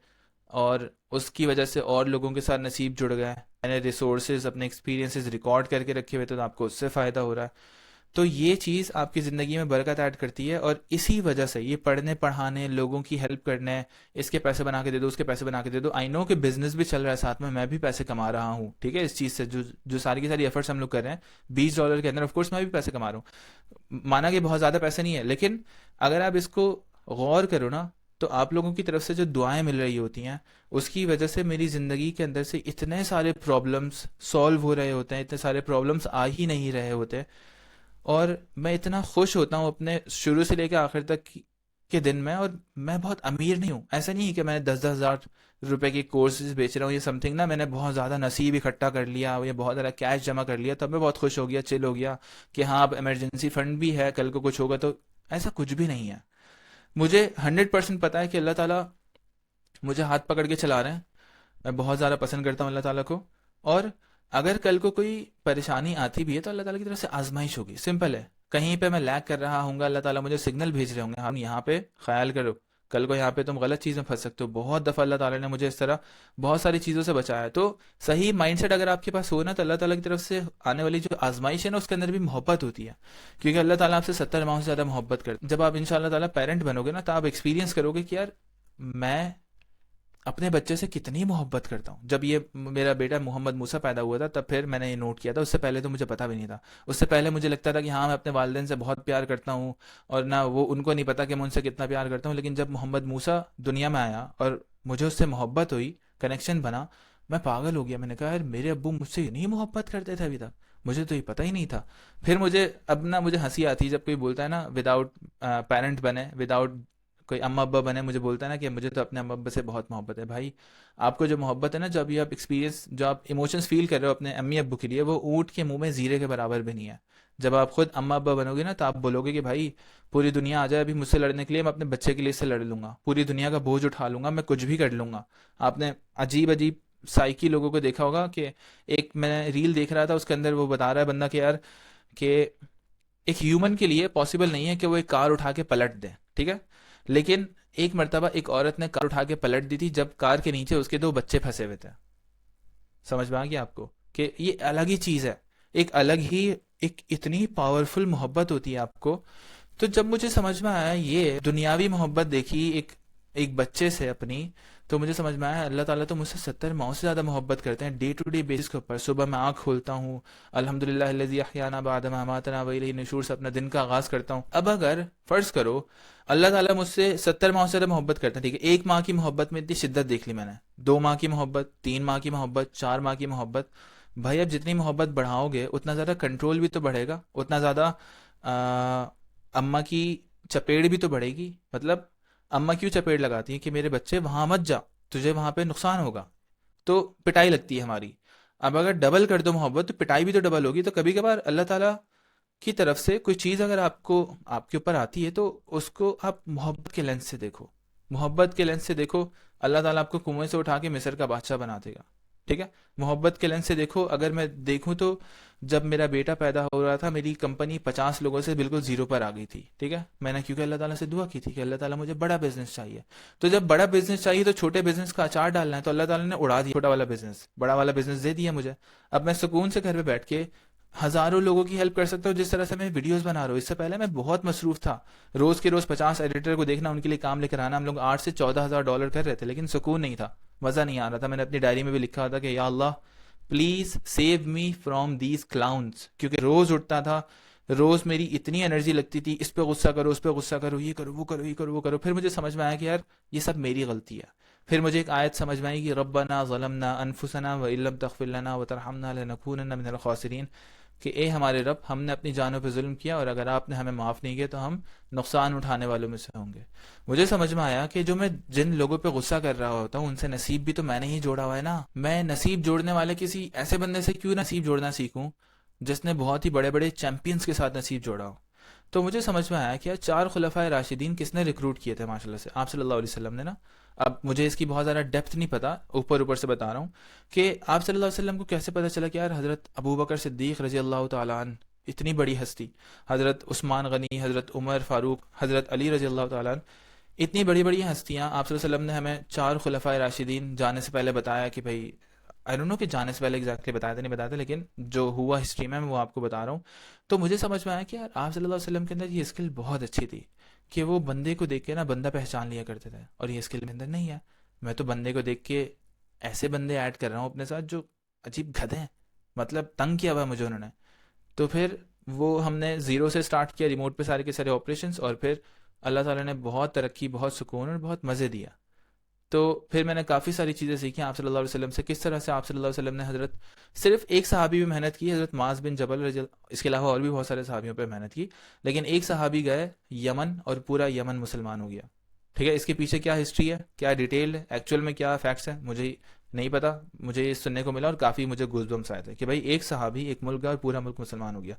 और उसकी वजह से और लोगों के साथ नसीब जुड़ गए। मैंने रिसोर्सेज, अपने एक्सपीरियंसेस रिकॉर्ड करके रखे हुए थे, तो आपको उससे फ़ायदा हो रहा है। तो ये चीज़ आपकी ज़िंदगी में बरकत ऐड करती है, और इसी वजह से ये पढ़ने पढ़ाने, लोगों की हेल्प करने, इसके पैसे बना के दे दो, उसके पैसे बना के दे दो। आई नो कि बिजनेस भी चल रहा है साथ में, मैं भी पैसे कमा रहा हूँ, ठीक है, इस चीज़ से जो जो सारी की सारी एफर्ट्स हम लोग कर रहे हैं $20 के अंदर, ऑफ कोर्स मैं भी पैसे कमा रहा हूँ। माना कि बहुत ज़्यादा पैसे नहीं है, लेकिन अगर आप इसको गौर करो ना, तो आप लोगों की तरफ से जो दुआएं मिल रही होती हैं, उसकी वजह से मेरी ज़िंदगी के अंदर से इतने सारे प्रॉब्लम्स सॉल्व हो रहे होते हैं, इतने सारे प्रॉब्लम्स आ ही नहीं रहे होते। और मैं इतना खुश होता हूँ अपने शुरू से लेकर आखिर तक के दिन में। और मैं बहुत अमीर नहीं हूँ, ऐसा नहीं है कि मैं 10-10 हज़ार रुपए के कोर्सेज बेच रहा हूँ, ये समथिंग ना, मैंने बहुत ज़्यादा नसीब इकट्ठा कर लिया, ये बहुत ज़्यादा कैश जमा कर लिया, तब मैं बहुत खुश हो गया, चिल हो गया कि हाँ अब इमरजेंसी फंड भी है, कल को कुछ होगा तो। ऐसा कुछ भी नहीं है। मुझे 100% पता है कि अल्लाह ताला मुझे हाथ पकड़ के चला रहे हैं। मैं बहुत ज़्यादा पसंद करता हूँ अल्लाह ताला को। और अगर कल को कोई परेशानी आती भी है तो अल्लाह ताला की तरफ से आजमाइश होगी, सिंपल है। कहीं पे मैं लैग कर रहा हूँ, अल्लाह ताला मुझे सिग्नल भेज रहे होंगे, हम यहाँ पे ख्याल करो, कल को यहाँ पे तुम गलत चीज़ में फंस सकते हो। बहुत दफ़ा अल्लाह ताला ने मुझे इस तरह बहुत सारी चीज़ों से बचाया है। तो सही माइंडसेट अगर आपके पास हो ना, तो अल्लाह ताला की तरफ से आने वाली जो आजमाइश है ना, उसके अंदर भी मोहब्बत होती है। क्योंकि अल्लाह ताला आपसे 70 माह से ज़्यादा मोहब्बत करते हैं। जब आप इंशाअल्लाह ताला पेरेंट बनोगे ना, तो आप एक्सपीरियंस करोगे कि यार मैं अपने बच्चे से कितनी मोहब्बत करता हूँ। जब ये मेरा बेटा मोहम्मद मूसा पैदा हुआ था, तब फिर मैंने ये नोट किया था। उससे पहले तो मुझे पता भी नहीं था। उससे पहले मुझे लगता था कि हाँ मैं अपने वालिदैन से बहुत प्यार करता हूँ, और ना वो, उनको नहीं पता कि मैं उनसे कितना प्यार करता हूँ। लेकिन जब मोहम्मद मूसा दुनिया में आया और मुझे उससे मोहब्बत हुई, कनेक्शन बना, मैं पागल हो गया। मैंने कहा यार मेरे अब्बू मुझसे नहीं मोहब्बत करते थे अभी तक, मुझे तो ये पता ही नहीं था। फिर मुझे अब ना मुझे हंसी आती है जब कोई बोलता है ना, विदाउट पेरेंट बने, विदाउट कोई अम्मा अब्बा बने, मुझे बोलता है ना कि मुझे तो अपने अम्मा अब्बा से बहुत मोहब्बत है। भाई आपको जो मोहब्बत है ना, जो अभी आप एक्सपीरियंस, जो आप इमोशंस फील कर रहे हो अपने अम्मी अब्बू के लिए, वो ऊँट के मुंह में जीरे के बराबर भी नहीं है। जब आप खुद अम्मा अब्बा बनोगे ना, तो आप बोलोगे कि भाई पूरी दुनिया आ जाए अभी मुझसे लड़ने के लिए, मैं अपने बच्चे के लिए इससे लड़ लूंगा, पूरी दुनिया का बोझ उठा लूंगा, मैं कुछ भी कर लूंगा। आपने अजीब अजीब साइकी लोगों को देखा होगा कि एक मैं रील देख रहा था, उसके अंदर वो बता रहा है बंदा कि यार कि एक ह्यूमन के लिए पॉसिबल नहीं है कि वो एक कार उठा के पलट दे, ठीक है। लेकिन एक मर्तबा एक औरत ने कार उठा के पलट दी थी, जब कार के नीचे उसके 2 बच्चे फंसे हुए थे। समझ में आ गया आपको कि ये अलग ही चीज है, एक अलग ही, एक इतनी पावरफुल मोहब्बत होती है आपको। तो जब मुझे समझ में आया ये दुनियावी मोहब्बत देखी एक एक बच्चे से अपनी, तो मुझे समझ में आया अल्लाह ताला तो मुझसे 70 माह से ज़्यादा मोहब्बत करते हैं डे टू डे बेसिस के ऊपर। सुबह मैं आँख खोलता हूँ, अल्हम्दुलिल्लाह लज़ी अहयाना बअद मा अमातना व इलैहि नुशूर से अपना दिन का आगाज़ करता हूँ। अब अगर फ़र्ज़ करो अल्लाह ताला मुझसे 70 माह से ज़्यादा मोहब्बत करते हैं, ठीक है, 1 माह की मोहब्बत में इतनी शिद्दत देख ली मैंने, 2 माह की मोहब्बत, 3 माह की मोहब्बत, 4 माह की मोहब्बत। भाई अब जितनी मोहब्बत बढ़ाओगे उतना ज़्यादा कंट्रोल भी तो बढ़ेगा, उतना ज़्यादा अम्मा की चपेड़ भी तो बढ़ेगी। मतलब अम्मा क्यों चपेड़ लगाती है कि मेरे बच्चे वहां मत जा, तुझे वहां पे नुकसान होगा, तो पिटाई लगती है हमारी। अब अगर डबल कर दो मोहब्बत, तो पिटाई भी तो डबल होगी। तो कभी कभार अल्लाह ताला की तरफ से कोई चीज़ अगर आपको, आपके ऊपर आती है, तो उसको आप मोहब्बत के लेंस से देखो, मोहब्बत के लेंस से देखो। अल्लाह ताला आपको कुएं से उठा के मिस्र का बादशाह बना देगा, ठीक है। मोहब्बत के लेंस से देखो। अगर मैं देखूं तो जब मेरा बेटा पैदा हो रहा था, मेरी कंपनी 50 लोगों से बिल्कुल जीरो पर आ गई थी, ठीक है। मैंने क्योंकि अल्लाह ताला से दुआ की थी कि अल्लाह ताला मुझे बड़ा बिजनेस चाहिए। तो जब बड़ा बिजनेस चाहिए तो छोटे बिजनेस का अचार डालना है, तो अल्लाह ताला ने उड़ा दिया छोटा वाला बिजनेस, बड़ा वाला बिजनेस दे दिया मुझे। अब मैं सुकून से घर पे बैठ के हजारों लोगों की हेल्प कर सकता हूँ, जिस तरह से मैं वीडियोस बना रहा हूँ। इससे पहले मैं बहुत मसरूफ था, रोज के रोज 50 एडिटर को देखना, उनके लिए काम लेकर आना। हम लोग 8 से 14 हज़ार डॉलर कर रहे थे, लेकिन सुकून नहीं था, मजा नहीं आ रहा था। मैंने अपनी डायरी में भी लिखा था कि या अल्लाह please save me from these clowns, क्योंकि रोज उठता था, रोज मेरी इतनी एनर्जी लगती थी, इस पे गुस्सा करो, उस पे गुस्सा करो, ये करो, वो करो, ये करो, वो करो। फिर मुझे समझ में आया कि यार ये सब मेरी गलती है। फिर मुझे एक आयत समझ में आई कि रब्बना ज़लमना अनफुसना व इल्लम तगफिर लना व तरहमना लनकूनन्ना मिनल खासिरीन, कि ए हमारे रब, हमने अपनी जानों पे जुल्म किया, और अगर आपने हमें माफ़ नहीं किया तो हम नुकसान उठाने वालों में से होंगे। मुझे समझ में आया कि जो मैं जिन लोगों पे गुस्सा कर रहा होता हूँ, उनसे नसीब भी तो मैंने ही जोड़ा हुआ है ना। मैं नसीब जोड़ने वाले किसी ऐसे बंदे से क्यों नसीब जोड़ना सीखूं, जिसने बहुत ही बड़े बड़े चैंपियंस के साथ नसीब जोड़ा हो। तो मुझे समझ में आया कि यार 4 खुलफाए राशिदीन किसने रिक्रूट किए थे माशाल्लाह से, आप सल्लल्लाहु अलैहि वसल्लम ने ना। अब मुझे इसकी बहुत ज़्यादा डेप्थ नहीं पता, ऊपर ऊपर से बता रहा हूँ कि आप सल्लल्लाहु अलैहि वसल्लम को कैसे पता चला कि यार हज़रत अबू बकर सिद्दीक रजी अल्लाह तआला अन्हु, इतनी बड़ी हस्ती, हज़रत उस्मान गनी, हज़रत उमर फारूक, हज़रत अली रजी अल्लाह तआला अन्हु, इतनी बड़ी बड़ी हस्तियां, आप सल्लल्लाहु अलैहि वसल्लम ने हमें 4 खुलफाए राशिदीन जाने से पहले बताया कि भाई, आई डोंट नो कि जाने से पहले एग्जैक्टली बताया था नहीं बताया था, लेकिन जो हुआ हिस्ट्री में मैं वो आपको बता रहा हूँ। तो मुझे समझ में आया कि यार आप सल्लल्लाहु अलैहि वसल्लम के अंदर ये स्किल बहुत अच्छी थी कि वो बंदे को देख के ना बंदा पहचान लिया करते थे, और ये स्किल मेरे अंदर नहीं है। मैं तो बंदे को देख के ऐसे बंदे ऐड कर रहा हूँ अपने साथ जो अजीब गधे हैं, मतलब तंग किया हुआ है मुझे उन्होंने। तो फिर वो हमने जीरो से स्टार्ट किया, रिमोट पे सारे के सारे ऑपरेशंस, और फिर अल्लाह ताला ने बहुत तरक्की, बहुत सुकून और बहुत मज़े दिया। तो फिर मैंने काफ़ी सारी चीज़ें सीखी आप सल्लल्लाहु अलैहि वसल्लम से, किस तरह से आप सल्लल्लाहु अलैहि वसल्लम ने हज़रत सिर्फ एक सहाबी भी मेहनत की, हज़रत माज बिन जबल इसके अलावा और भी बहुत सारे सहाबियों पे मेहनत की, लेकिन एक सहाबी गए यमन और पूरा यमन मुसलमान हो गया। ठीक है, इसके पीछे क्या हिस्ट्री है, क्या डिटेल है, एक्चुअल में क्या फैक्ट्स हैं, मुझे नहीं पता। मुझे ये सुनने को मिला और काफ़ी मुझे गूज़बम्स आए थे कि भाई एक सहाबी एक मुल्क गया और पूरा मुल्क मुसलमान हो गया।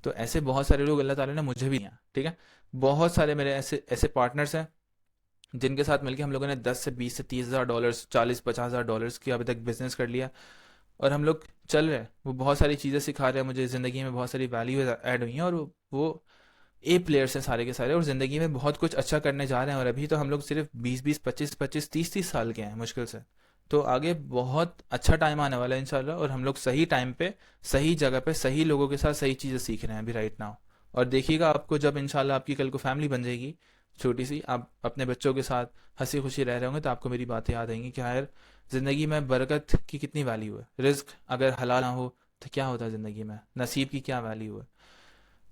तो ऐसे बहुत सारे लोग अल्लाह ताला ने मुझे भी दिया। ठीक है, बहुत सारे मेरे ऐसे ऐसे पार्टनर्स हैं जिनके साथ मिलकर हम लोगों ने 10 से 20 से 30 हज़ार डॉलर्स, 40-50 हज़ार डॉलर्स की अभी तक बिजनेस कर लिया। और हम लोग चल रहे हैं, वो बहुत सारी चीज़ें सिखा रहे हैं मुझे, ज़िंदगी में बहुत सारी वैल्यू ऐड हुई हैं, और वो ए प्लेयर्स हैं सारे के सारे, और ज़िंदगी में बहुत कुछ अच्छा करने जा रहे हैं। और अभी तो हम लोग सिर्फ 20-20, 25-25, 30-30 साल के हैं मुश्किल से। तो आगे बहुत अच्छा टाइम आने वाला है इंशाल्लाह, और हम लोग सही टाइम पे, सही जगह पे, सही लोगों के साथ सही चीज़ें सीख रहे हैं अभी राइट नाउ। और देखिएगा आपको जब इंशाल्लाह आपकी कल को फैमिली बन जाएगी छोटी सी, आप अपने बच्चों के साथ हंसी खुशी रह रहे होंगे, तो आपको मेरी बातें याद आएंगी कि हाँ यार, ज़िंदगी में बरकत की कितनी वैल्यू है। रिस्क अगर हलाल ना हो तो क्या होता है ज़िंदगी में, नसीब की क्या वैल्यू है।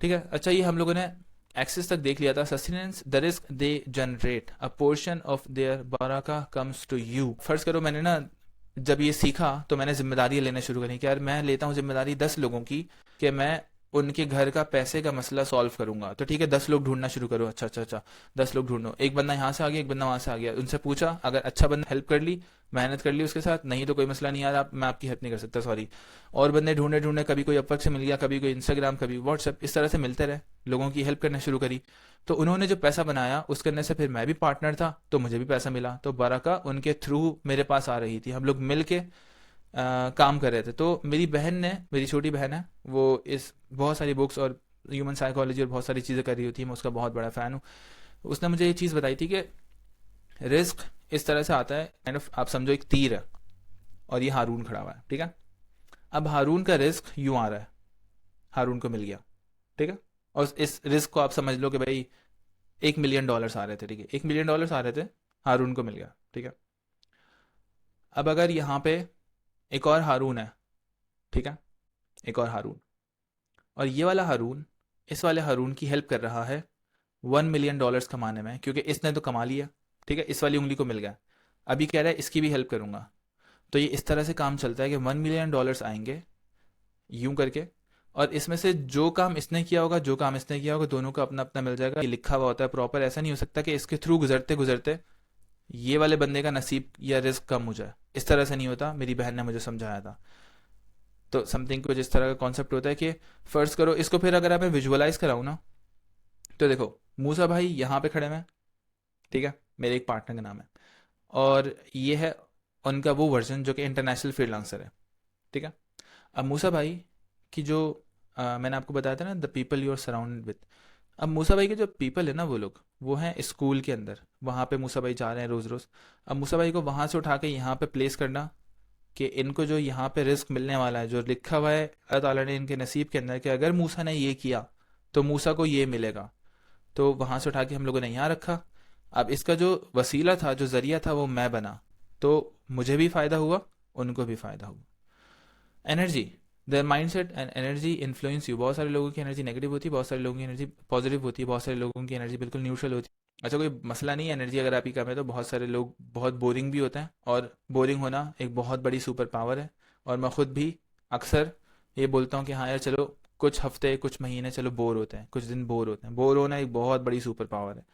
ठीक है, अच्छा ये हम लोगों ने एक्सेस तक देख लिया था। Sustenance, the risk they generate, a portion of their बाराका कम्स टू यू। फर्ज करो मैंने ना जब ये सीखा तो मैंने जिम्मेदारी लेना शुरू करी कि यार मैं लेता हूँ जिम्मेदारी 10 लोगों की, कि मैं उनके घर का पैसे का मसला सॉल्व करूंगा। तो ठीक है, 10 लोग ढूंढना शुरू करो। अच्छा अच्छा अच्छा, 10 लोग ढूंढो, एक बंदा यहाँ से आ गया, एक बंदा वहां से आ गया, उनसे पूछा, अगर अच्छा बंदा हेल्प कर ली, मेहनत कर ली उसके साथ, नहीं तो कोई मसला नहीं, यार आप मैं आपकी हेल्प नहीं कर सकता, सॉरी। और बंदे ढूंढे ढूंढे, कभी कोई अपवर्क से मिल गया, कभी कोई इंस्टाग्राम, कभी व्हाट्सएप, इस तरह से मिलते रहे, लोगों की हेल्प करना शुरू करी। तो उन्होंने जो पैसा बनाया उस करने से फिर मैं भी पार्टनर था, तो मुझे भी पैसा मिला, तो बरका उनके थ्रू मेरे पास आ रही थी, हम लोग मिल के काम कर रहे थे। तो मेरी बहन ने, मेरी छोटी बहन है, वो इस बहुत सारी बुक्स और ह्यूमन साइकोलॉजी और बहुत सारी चीज़ें कर रही होती है, मैं उसका बहुत बड़ा फ़ैन हूँ। उसने मुझे ये चीज़ बताई थी कि रिस्क इस तरह से आता है, काइंड ऑफ आप समझो एक तीर है और ये हारून खड़ा हुआ है। ठीक है, अब हारून का रिस्क यूं आ रहा है, हारून को मिल गया। ठीक है, और इस रिस्क को आप समझ लो कि भाई $1 मिलियन आ रहे थे। ठीक है, $1 मिलियन आ रहे थे, हारून को मिल गया। ठीक है, अब अगर यहाँ पे एक और हारून है, ठीक है, एक और हारून, और ये वाला हारून इस वाले हारून की हेल्प कर रहा है $1 मिलियन कमाने में, क्योंकि इसने तो कमा लिया। ठीक है, इस वाली उंगली को मिल गया, अभी कह रहा है इसकी भी हेल्प करूंगा। तो ये इस तरह से काम चलता है कि $1 मिलियन आएंगे यूं करके, और इसमें से जो काम इसने किया होगा, जो काम इसने किया होगा, दोनों का अपना अपना मिल जाएगा। ये लिखा हुआ होता है प्रॉपर, ऐसा नहीं हो सकता कि इसके थ्रू गुजरते गुजरते ये वाले बंदे का नसीब या रिस्क कम हो जाए, इस तरह से नहीं होता। मेरी बहन ने मुझे समझाया था। तो समथिंग कुछ इस तरह का कॉन्सेप्ट होता है कि फर्ज करो इसको, फिर अगर आप विजुअलाइज कराऊँ ना, तो देखो मूसा भाई यहाँ पे खड़े हुए हैं, ठीक है, मेरे एक पार्टनर का नाम है, और ये है उनका वो वर्जन जो कि इंटरनेशनल फ्रीलांसर है। ठीक है, अब मूसा भाई की जो मैंने आपको बताया था ना, the people you are surrounded with. अब मूसा भाई के जो पीपल है ना, वो लोग वो हैं स्कूल के अंदर, वहाँ पे मूसा भाई जा रहे हैं रोज़ रोज़। अब मूसा भाई को वहाँ से उठा के यहाँ पे प्लेस करना, कि इनको जो यहाँ पे रिस्क मिलने वाला है, जो लिखा हुआ है अल्लाह ताला ने इनके नसीब के अंदर कि अगर मूसा ने ये किया तो मूसा को ये मिलेगा, तो वहाँ से उठा के हम लोगों ने यहाँ रखा। अब इसका जो वसीला था, जो जरिया था, वो मैं बना, तो मुझे भी फ़ायदा हुआ, उनको भी फ़ायदा हुआ। Energy, there mindset and energy influence you. बहुत सारे लोगों की एनर्जी नेगेटिव होती है, बहुत सारे लोगों की एनर्जी पॉजिटिव होती है, बहुत सारे लोगों की एनर्जी बिल्कुल न्यूट्रल होती है। अच्छा, कोई मसला नहीं है एनर्जी अगर आपकी कम है, तो बहुत सारे लोग बहुत बोरिंग भी होते हैं, और बोरिंग होना एक बहुत बड़ी सुपर पावर है। और मैं खुद भी अक्सर ये बोलता हूँ कि हाँ यार चलो, कुछ हफ्ते कुछ महीने चलो बोर होते हैं, कुछ दिन बोर होते हैं, बोर होना एक बहुत बड़ी सुपर पावर है,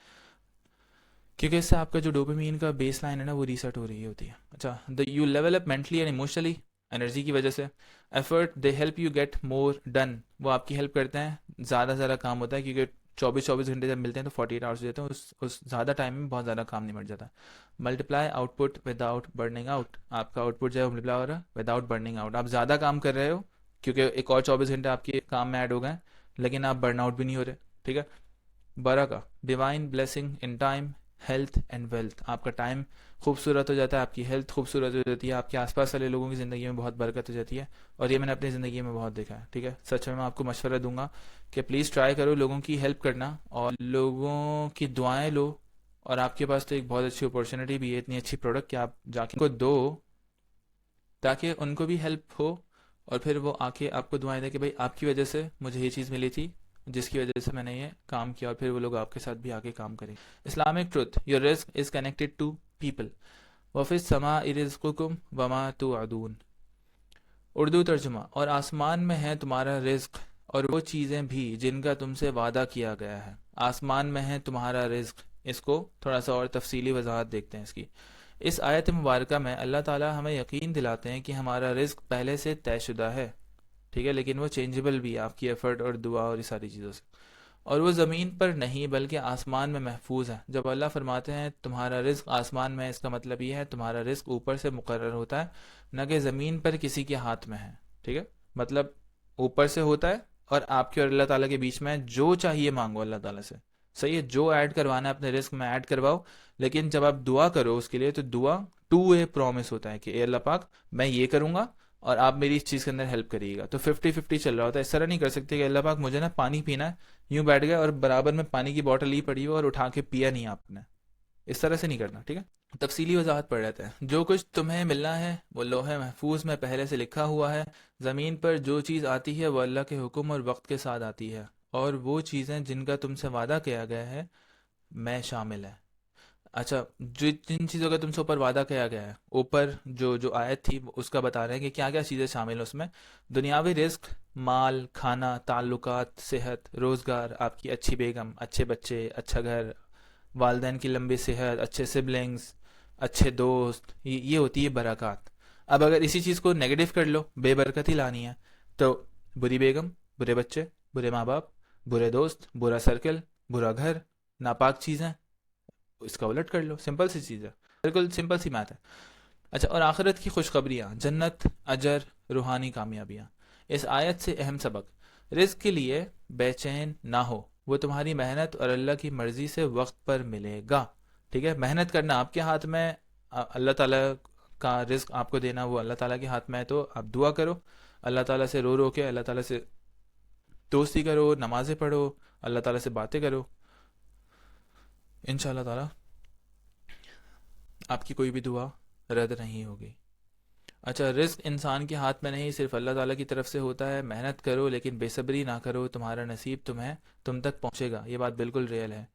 क्योंकि इससे आपका जो डोपामीन का बेस लाइन है ना, वो रीसेट हो रही होती है। अच्छा, the you level up mentally and emotionally, energy की वजह से। Effort, they help you get more done, वो आपकी हेल्प करते हैं, ज़्यादा से ज़्यादा काम होता है, क्योंकि 24-24 घंटे जब मिलते हैं तो 48 आवर्स हो जाते हैं, उस ज़्यादा टाइम में बहुत ज़्यादा काम निमट जाता है। Multiply output without burning out, आपका आउटपुट जो है मल्टीप्लाई हो रहा है विदाउट बर्निंग आउट। आप ज़्यादा काम कर रहे हो क्योंकि एक और 24 घंटे आपके काम में ऐड हो गए, लेकिन आप बर्न आउट भी नहीं हो रहे। ठीक है, बरका, divine blessing in time, health and wealth, आपका टाइम खूबसूरत हो जाता है, आपकी हेल्थ खूबसूरत हो जाती है, आपके आसपास वाले लोगों की ज़िंदगी में बहुत बरकत हो जाती है। और ये मैंने अपनी ज़िंदगी में बहुत देखा है। ठीक है, सच में मैं आपको मशवरा दूंगा कि प्लीज़ ट्राई करो लोगों की हेल्प करना और लोगों की दुआएं लो। और आपके पास तो एक बहुत अच्छी अपॉर्चुनिटी भी है, इतनी अच्छी प्रोडक्ट कि आप जाके उनको दो, ताकि उनको भी हेल्प हो, और फिर वो आके आपको दुआएं दे कि भाई आपकी वजह से मुझे ये चीज़ मिली थी, जिसकी वजह से मैंने ये काम किया और फिर वो लोग आपके साथ भी आगे काम करेंगे। Islamic truth, your risk is connected to people, वफ़िस समा रिज़्क़ुकुम वमा तुअदून। उर्दू तर्जुमा, और आसमान में है तुम्हारा रिज्क और वो चीज़ें भी जिनका तुमसे वादा किया गया है। आसमान में है तुम्हारा रिज्क, इसको थोड़ा सा और तफसीली वजाहत देखते हैं इसकी। इस आयत मुबारका में अल्लाह ताला हमें यकीन दिलाते हैं कि हमारा रिज्क पहले से तयशुदा है, ठीक है, लेकिन वो चेंजेबल भी है आपकी एफर्ट और दुआ और ये सारी चीज़ों से। और वो ज़मीन पर नहीं बल्कि आसमान में महफूज है। जब अल्लाह फरमाते हैं तुम्हारा रिस्क आसमान में है, इसका मतलब ये है तुम्हारा रिस्क ऊपर से मुकर्रर होता है, न कि ज़मीन पर किसी के हाथ में है, ठीक है। मतलब ऊपर से होता है और आपके और अल्लाह ताला के बीच में है। जो चाहिए मांगो अल्लाह ताला से, सही है, जो ऐड करवाना है अपने रिस्क में ऐड करवाओ। लेकिन जब आप दुआ करो उसके लिए, तो दुआ टू वे प्रॉमिस होता है कि ए अल्लाह पाक मैं ये करूंगा और आप मेरी इस चीज़ के अंदर हेल्प करिएगा। तो 50-50 चल रहा होता है। इस तरह नहीं कर सकते कि अल्लाह पाक मुझे ना पानी पीना है, यूं बैठ गए और बराबर में पानी की बोतल ही पड़ी हो और उठा के पिया नहीं आपने। इस तरह से नहीं करना, ठीक है। तफसीली वजाहत पढ़ लेते हैं। जो कुछ तुम्हें मिलना है वो लोहे महफूज में पहले से लिखा हुआ है। ज़मीन पर जो चीज़ आती है वो अल्लाह के हुक्म और वक्त के साथ आती है, और वो चीज़ें जिनका तुमसे वादा किया गया है मैं शामिल है। अच्छा, जो जिन चीज़ों का तुमसे ऊपर वादा किया गया है, ऊपर जो जो आयत थी उसका बता रहे हैं कि क्या क्या चीज़ें शामिल हैं उसमें। दुनियावी रिस्क, माल, खाना, ताल्लुकात, सेहत, रोज़गार, आपकी अच्छी बेगम, अच्छे बच्चे, अच्छा घर, वालदैन की लंबी सेहत, अच्छे सिबलिंग्स, अच्छे दोस्त, ये होती है बरक़ात। अब अगर इसी चीज़ को नेगेटिव कर लो, बेबरकती लानी है, तो बुरी बेगम, बुरे बच्चे, बुरे माँ बाप, बुरे दोस्त, बुरा सर्कल, बुरा घर, नापाक चीज़ें, इसका उलट कर लो। सिंपल सी चीज़ है, बिल्कुल सिंपल सी बात है। अच्छा, और आखिरत की खुशखबरियाँ, जन्नत, अजर, रूहानी कामयाबियाँ। इस आयत से अहम सबक, रिस्क के लिए बेचैन ना हो, वो तुम्हारी मेहनत और अल्लाह की मर्ज़ी से वक्त पर मिलेगा, ठीक है। मेहनत करना आपके हाथ में, अल्लाह ताला का रिस्क आपको देना वो अल्लाह ताला के हाथ में है। तो आप दुआ करो, अल्लाह ताला से रो रो के अल्लाह ताला से दोस्ती करो, नमाज़ें पढ़ो, अल्लाह ताला से बातें करो, इंशाअल्लाह ताला आपकी कोई भी दुआ रद्द नहीं होगी। अच्छा, रिस्क इंसान के हाथ में नहीं, सिर्फ अल्लाह ताला की तरफ से होता है। मेहनत करो लेकिन बेसब्री ना करो, तुम्हारा नसीब तुम तक पहुंचेगा, ये बात बिल्कुल रियल है।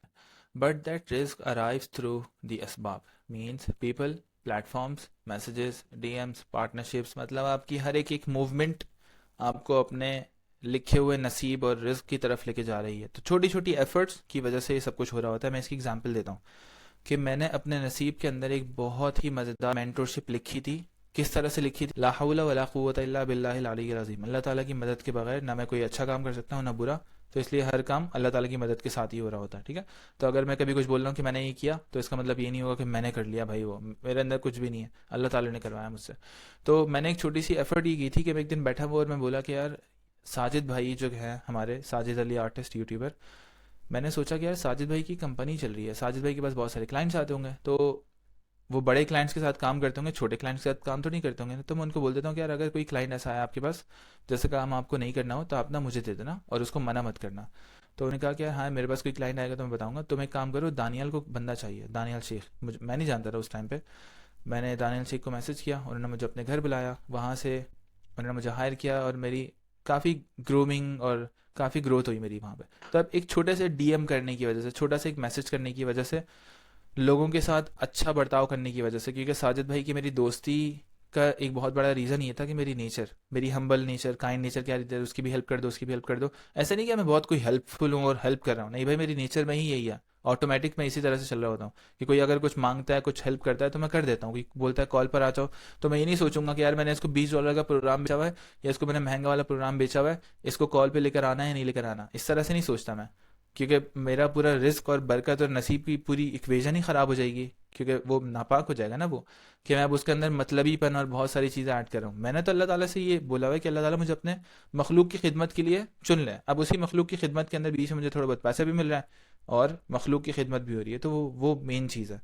But that risk arrives through the असबाब, means people, platforms, messages, DMs, partnerships. मतलब आपकी हर एक एक मूवमेंट आपको अपने लिखे हुए नसीब और रिस्क की तरफ लेके जा रही है। तो छोटी छोटी एफर्ट्स की वजह से ये सब कुछ हो रहा होता है। मैं इसकी एग्जांपल देता हूँ कि मैंने अपने नसीब के अंदर एक बहुत ही मज़ेदार मेंटरशिप लिखी थी। किस तरह से लिखी थी? ला हौला वला कुव्वता इल्ला बिल्लाहिल अलिय्यिल अज़ीम। अल्लाह ताला की मदद के बगैर ना मैं कोई अच्छा काम कर सकता हूँ ना बुरा, तो इसलिए हर काम अल्लाह ताला की मदद के साथ ही हो रहा होता है, ठीक है। तो अगर मैं कभी कुछ बोल रहा हूँ कि मैंने ये किया, तो इसका मतलब ये नहीं होगा कि मैंने कर लिया, भाई वो मेरे अंदर कुछ भी नहीं है, अल्लाह ताला ने करवाया मुझसे। तो मैंने एक छोटी सी एफर्ट ये की थी कि मैं एक दिन बैठा हुआ और मैं बोला कि यार साजिद भाई जो है हमारे, साजिद अली आर्टिस्ट यूट्यूबर, मैंने सोचा कि यार साजिद भाई की कंपनी चल रही है, साजिद भाई के पास बहुत सारे क्लाइंट्स आते होंगे, तो वो बड़े क्लाइंट्स के साथ काम करते होंगे, छोटे क्लाइंट्स के साथ काम तो नहीं करते होंगे। तो मैं उनको बोल देता हूँ कि यार अगर कोई क्लाइंट ऐसा है आपके पास जैसे काम आपको नहीं करना हो, तो आप ना मुझे दे देना और उसको मना मत करना। तो उन्होंने कहा कि यार हाँ, मेरे पास कोई क्लाइंट आएगा तो मैं बताऊंगा। तुम एक काम करो, दानियाल को बंदा चाहिए, दानियाल शेख, मुझे मैं नहीं जानता था उस टाइम पे। मैंने दानियाल शेख को मैसेज किया, उन्होंने मुझे अपने घर बुलाया, वहाँ से उन्होंने मुझे हायर किया और मेरी काफ़ी ग्रूमिंग और काफ़ी ग्रोथ हुई मेरी वहाँ पे। तो अब एक छोटे से डीएम करने की वजह से, छोटा सा एक मैसेज करने की वजह से, लोगों के साथ अच्छा बर्ताव करने की वजह से, क्योंकि साजिद भाई की मेरी दोस्ती का एक बहुत बड़ा रीज़न ये था कि मेरी नेचर, मेरी हम्बल नेचर, काइंड नेचर, क्या रहती है, उसकी भी हेल्प कर दो, उसकी भी हेल्प कर दो। ऐसा नहीं कि मैं बहुत कोई हेल्पफुल हूँ और हेल्प कर रहा हूँ, नहीं भाई, मेरी नेचर में ही यही है। ऑटोमेटिक मैं इसी तरह से चल रहा होता हूँ कि कोई अगर कुछ मांगता है, कुछ हेल्प करता है तो मैं कर देता हूँ। कि बोलता है कॉल पर आ जाओ, तो मैं ये नहीं सोचूंगा कि यार मैंने इसको $20 का प्रोग्राम बेचा हुआ है या इसको मैंने महंगा वाला प्रोग्राम बेचा हुआ है, इसको कॉल पे लेकर आना है या नहीं लेकर आना, इस तरह से नहीं सोचता मैं। क्योंकि मेरा पूरा रिस्क और बरकत और नसीब की पूरी इक्वेशन ही ख़राब हो जाएगी, क्योंकि वो नापाक हो जाएगा ना वो, कि मैं अब उसके अंदर मतलबीपन और बहुत सारी चीज़ें ऐड कर रहा हूँ। मैंने तो अल्लाह ताला से ये बोला हुआ है कि अल्लाह ताला मुझे अपने मखलूक की खिदमत के लिए चुन ले। अब उसी मखलूक की खिदमत के अंदर बीच में मुझे थोड़ा बहुत पैसा भी मिल रहा है और मखलूक की खिदमत भी हो रही है, तो वो मेन चीज़ है।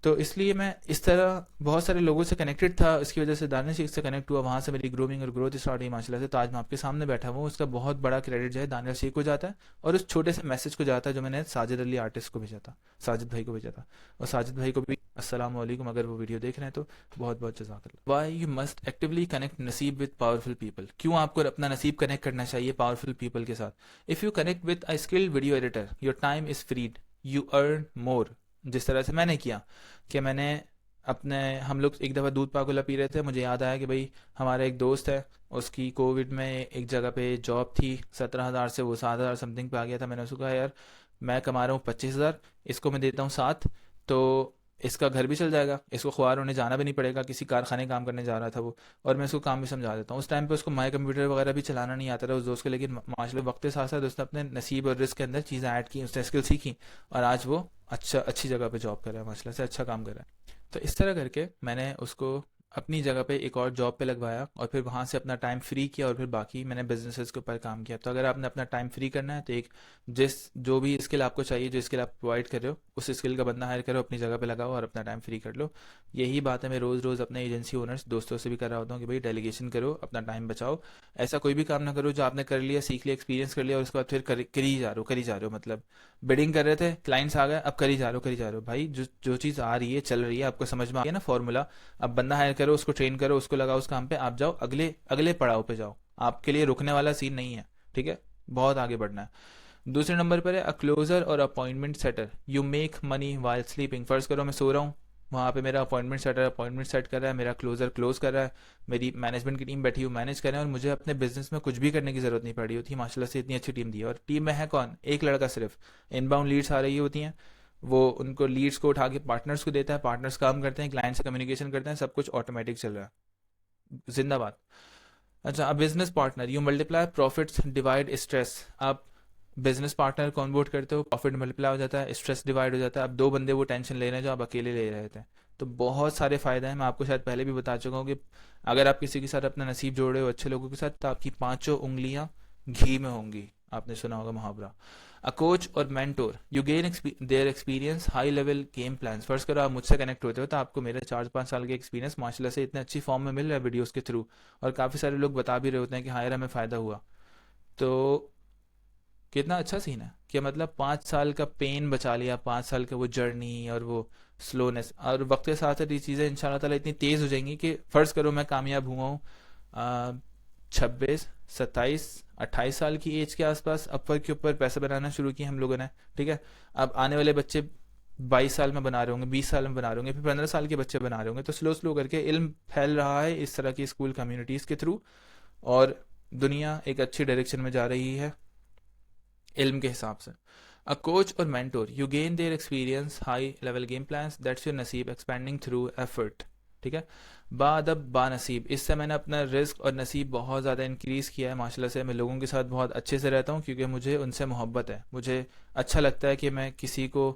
तो इसलिए मैं इस तरह बहुत सारे लोगों से कनेक्टेड था, इसकी वजह से दानिश शेख से कनेक्ट हुआ, वहाँ से मेरी ग्रूमिंग और ग्रोथ स्टार्ट हुई माशाल्लाह से। तो आज मैं आपके सामने बैठा हुआ हूँ, उसका बहुत बड़ा क्रेडिट जो है दानिश शेख को जाता है और उस छोटे से मैसेज को जाता है जो मैंने साजिद अली आर्टिस्ट को भेजा था, साजिद भाई को भेजा था। और साजिद भाई को भी अस्सलाम वालेकुम, अगर वो वीडियो देख रहे हैं तो बहुत बहुत जज़ाकल्लाह। Why you must actively connect नसीब विद पावरफुल पीपल, क्यों आपको अपना नसीब कनेक्ट करना चाहिए पावरफुल पीपल के साथ। If you connect with a skilled video editor your time is freed, you earn more. जिस तरह से मैंने किया कि मैंने अपने, हम लोग एक दफ़ा दूध पाकोला पी रहे थे, मुझे याद आया कि भाई हमारा एक दोस्त है, उसकी कोविड में एक जगह पे जॉब थी, 17,000 से वो 7,000 समथिंग पे आ गया था। मैंने उसको कहा यार मैं कमा रहा हूँ 25,000, इसको मैं देता हूँ 7, तो इसका घर भी चल जाएगा, इसको ख्वार होने जाना भी नहीं पड़ेगा, किसी कारखाने काम करने जा रहा था वो, और मैं उसको काम भी समझा देता हूँ। उस टाइम पे उसको माई कंप्यूटर वगैरह भी चलाना नहीं आता था उस दोस्त को, लेकिन माशाल्लाह वक्त के साथ साथ उसने अपने नसीब और रिस्क के अंदर चीज़ें ऐड की, उसने स्किल सीखी और आज वो अच्छी जगह पे जॉब कर रहा है, माशाल्लाह से अच्छा काम कर रहा है। तो इस तरह करके मैंने उसको अपनी जगह पे एक और जॉब पे लगवाया और फिर वहाँ से अपना टाइम फ्री किया और फिर बाकी मैंने बिजनेसेस के ऊपर काम किया। तो अगर आपने अपना टाइम फ्री करना है तो एक जिस जो भी स्किल आपको चाहिए, जो स्किल आप प्रोवाइड कर रहे हो, उस स्किल का बंदा हायर करो, अपनी जगह पे लगाओ और अपना टाइम फ्री कर लो। यही बात है मैं रोज़ रोज़ अपने एजेंसी ओनर्स दोस्तों से भी कर रहा होता हूँ कि भाई डेलीगेशन करो, अपना टाइम बचाओ। ऐसा कोई भी काम ना करो जो आपने कर लिया, सीख लिया, एक्सपीरियंस कर लिया और उसके बाद फिर करी जा रहे हो, करी जा रहे हो। मतलब बिडिंग कर रहे थे, क्लाइंट्स आ गए, अब करी जा रहे हो, करी जा रहे हो। भाई जो जो चीज़ आ रही है, चल रही है, आपको समझ में आ गया ना फॉर्मूला, अब बंदा हायर करो, उसको ट्रेन करो, उसको लगाओ उस काम पे, आप जाओ अगले अगले पड़ाव पे जाओ। आपके लिए रुकने वाला सीन नहीं है, ठीक है, बहुत आगे बढ़ना है। दूसरे नंबर पर है अ क्लोजर और appointment setter, you make money while sleeping. फर्ज करो मैं सो रहा हूँ, वहाँ पे मेरा अपॉइंटमेंट सेटर अपॉइंटमेंट सेट कर रहा है, मेरा क्लोजर क्लोज कर रहा है, मेरी मैनेजमेंट की टीम बैठी हुई मैनेज कर रहे हैं और मुझे अपने बिजनेस में कुछ भी करने की जरूरत नहीं पड़ी होती। माशाल्लाह से इतनी अच्छी टीम दी है और टीम में है कौन, एक लड़का सिर्फ। इनबाउंड लीड्स आ रही होती हैं, वो उनको लीड्स को उठा के पार्टनर्स को देता है, पार्टनर्स काम करते हैं, क्लाइंट से कम्युनिकेशन करते हैं, सब कुछ ऑटोमेटिक चल रहा है, जिंदाबाद। अच्छा, अब business partner, you multiply profits divide stress. आप बिजनेस पार्टनर को ऑनबोर्ड करते हो, प्रॉफिट मल्टीप्लाई हो जाता है, स्ट्रेस डिवाइड हो जाता है। अब दो बंदे वो टेंशन ले रहे हैं जो आप अकेले ले रहे थे। तो बहुत सारे फायदे हैं, मैं आपको शायद पहले भी बता चुका हूँ कि अगर आप किसी के साथ अपना नसीब जोड़ रहे हो अच्छे लोगों के साथ, तो आपकी पांचों उंगलियां घी में होंगी। आपने सुना होगा मुहावरा। अ कोच और mentor, you gain their experience high level game plan. First करो आप मुझसे कनेक्ट होते हो तो आपको मेरे 4-5 साल के एक्सपीरियंस माशाल्लाह से इतने अच्छी फॉर्म में मिल रहा है वीडियोस के थ्रू, और काफ़ी सारे लोग बता भी रहे होते हैं कि हाँ यार हमें फ़ायदा हुआ। तो कितना अच्छा सीन है कि मतलब 5 साल का पेन बचा लिया, 5 साल का वो जर्नी और वो स्लोनेस, और वक्त के साथ साथ ये चीज़ें इंशाल्लाह ताला इतनी तेज़ हो जाएंगी कि फ़र्ज़ करो मैं कामयाब हुआ हूँ 26, 27, 28 साल की एज के आसपास, अपवर्क के ऊपर पैसे बनाना शुरू किए हम लोगों ने, ठीक है। अब आने वाले बच्चे 22 साल में बना रहे होंगे, 20 साल में बना रहे होंगे, फिर 15 साल के बच्चे बना रहे होंगे। तो स्लो स्लो करके इल्म फैल रहा है इस तरह की स्कूल कम्युनिटीज़ के थ्रू, और दुनिया एक अच्छी डायरेक्शन में जा रही है इल्म के हिसाब से। अ कोच और mentor, you gain their experience high level game plans, that's your नसीब एक्सपेंडिंग थ्रू एफर्ट, ठीक है। बादब बा नसीब, इससे मैंने अपना रिस्क और नसीब बहुत ज़्यादा इंक्रीज़ किया है माशाल्लाह से। मैं लोगों के साथ बहुत अच्छे से रहता हूँ क्योंकि मुझे उनसे मोहब्बत है। मुझे अच्छा लगता है कि मैं किसी को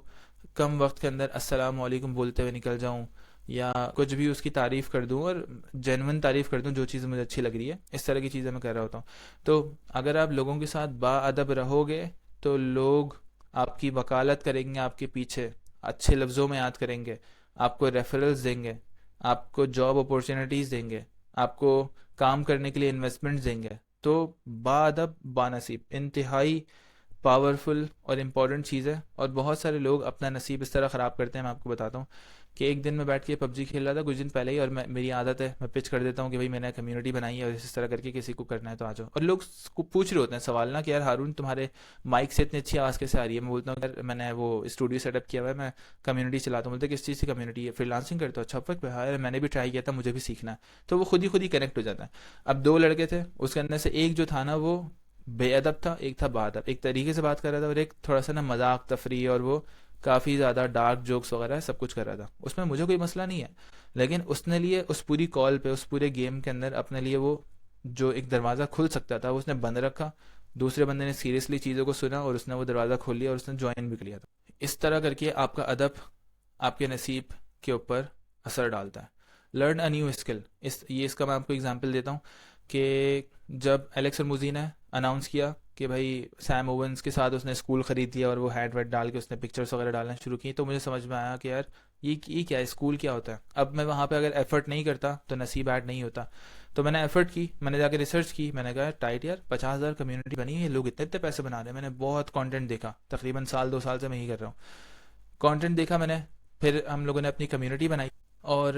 कम वक्त के अंदर अस्सलाम वालेकुम बोलते हुए निकल जाऊँ, या कुछ भी उसकी तारीफ़ कर दूँ और जेन्युइन तारीफ़ कर दूँ जो चीज़ मुझे अच्छी लग रही है। इस तरह की चीज़ें मैं कर रहा होता हूँ। तो अगर आप लोगों के साथ बाअदब रहोगे तो लोग आपकी वकालत करेंगे, आपके पीछे अच्छे लफ्ज़ों में याद करेंगे, आपको रेफरल्स देंगे, आपको जॉब अपॉर्चुनिटीज़ देंगे, आपको काम करने के लिए इन्वेस्टमेंट्स देंगे। तो बाअदब बानसीब इंतहाई पावरफुल और इम्पॉर्टेंट चीज़ है। और बहुत सारे लोग अपना नसीब इस तरह ख़राब करते हैं, मैं आपको बताता हूँ कि एक दिन मैं बैठ के पबजी खेल रहा था कुछ दिन पहले ही, और मेरी आदत है मैं पिच कर देता हूँ कि भाई मैंने कम्युनिटी बनाई है और इस तरह करके किसी को करना है तो आ जाओ। और लोग पूछ रहे होते हैं सवाल ना कि यार हारून तुम्हारे माइक से इतनी अच्छी आवाज़ कैसे आ रही है। मैं बोलता हूँ यार मैंने वो स्टूडियो सेटअप किया हुआ है, मैं कम्युनिटी चलाता हूँ। बोलते किस चीज़ की कम्युनिटी है, फ्रीलांसिंग करते हो, अच्छा फक पे, हाँ यार मैंने भी ट्राई किया था, मुझे भी सीखना है। तो वो खुद ही कनेक्ट हो जाता है। अब दो लड़के थे, उसके अंदर से एक जो था ना वो बेअदब था, एक था बाअदब, एक तरीके से बात कर रहा था और एक थोड़ा सा ना मजाक तफरी, और वो काफ़ी ज़्यादा डार्क जोक्स वगैरह सब कुछ कर रहा था। उसमें मुझे कोई मसला नहीं है, लेकिन उसने लिए उस पूरी कॉल पे, उस पूरे गेम के अंदर अपने लिए वो जो एक दरवाज़ा खुल सकता था वो उसने बंद रखा। दूसरे बंदे ने सीरियसली चीज़ों को सुना और उसने वो दरवाज़ा खोल लिया और उसने ज्वाइन भी कर लिया था। इस तरह करके आपका अदब आपके नसीब के ऊपर असर डालता है। लर्न अ न्यू स्किल, इसका मैं आपको एग्जांपल देता हूँ कि जब एलेक्स और मुजीन है, अनाउंस किया कि भाई सैम ओवंस के साथ उसने स्कूल ख़रीद लिया और वो हैट वैट डाल के उसने पिक्चर्स वगैरह डालना शुरू की, तो मुझे समझ में आया कि यार ये क्या है, स्कूल क्या होता है। अब मैं वहाँ पे अगर एफर्ट नहीं करता तो नसीब ऐड नहीं होता। तो मैंने एफर्ट की, मैंने जाकर रिसर्च की, मैंने कहा टाइट यार 50,000 कम्युनिटी बनी है, लोग इतने इतने पैसे बना रहे हैं। मैंने बहुत कंटेंट देखा, तकरीबन साल 2 साल से मैं यही कर रहा हूँ। कंटेंट देखा मैंने, फिर हम लोगों ने अपनी कम्युनिटी बनाई। और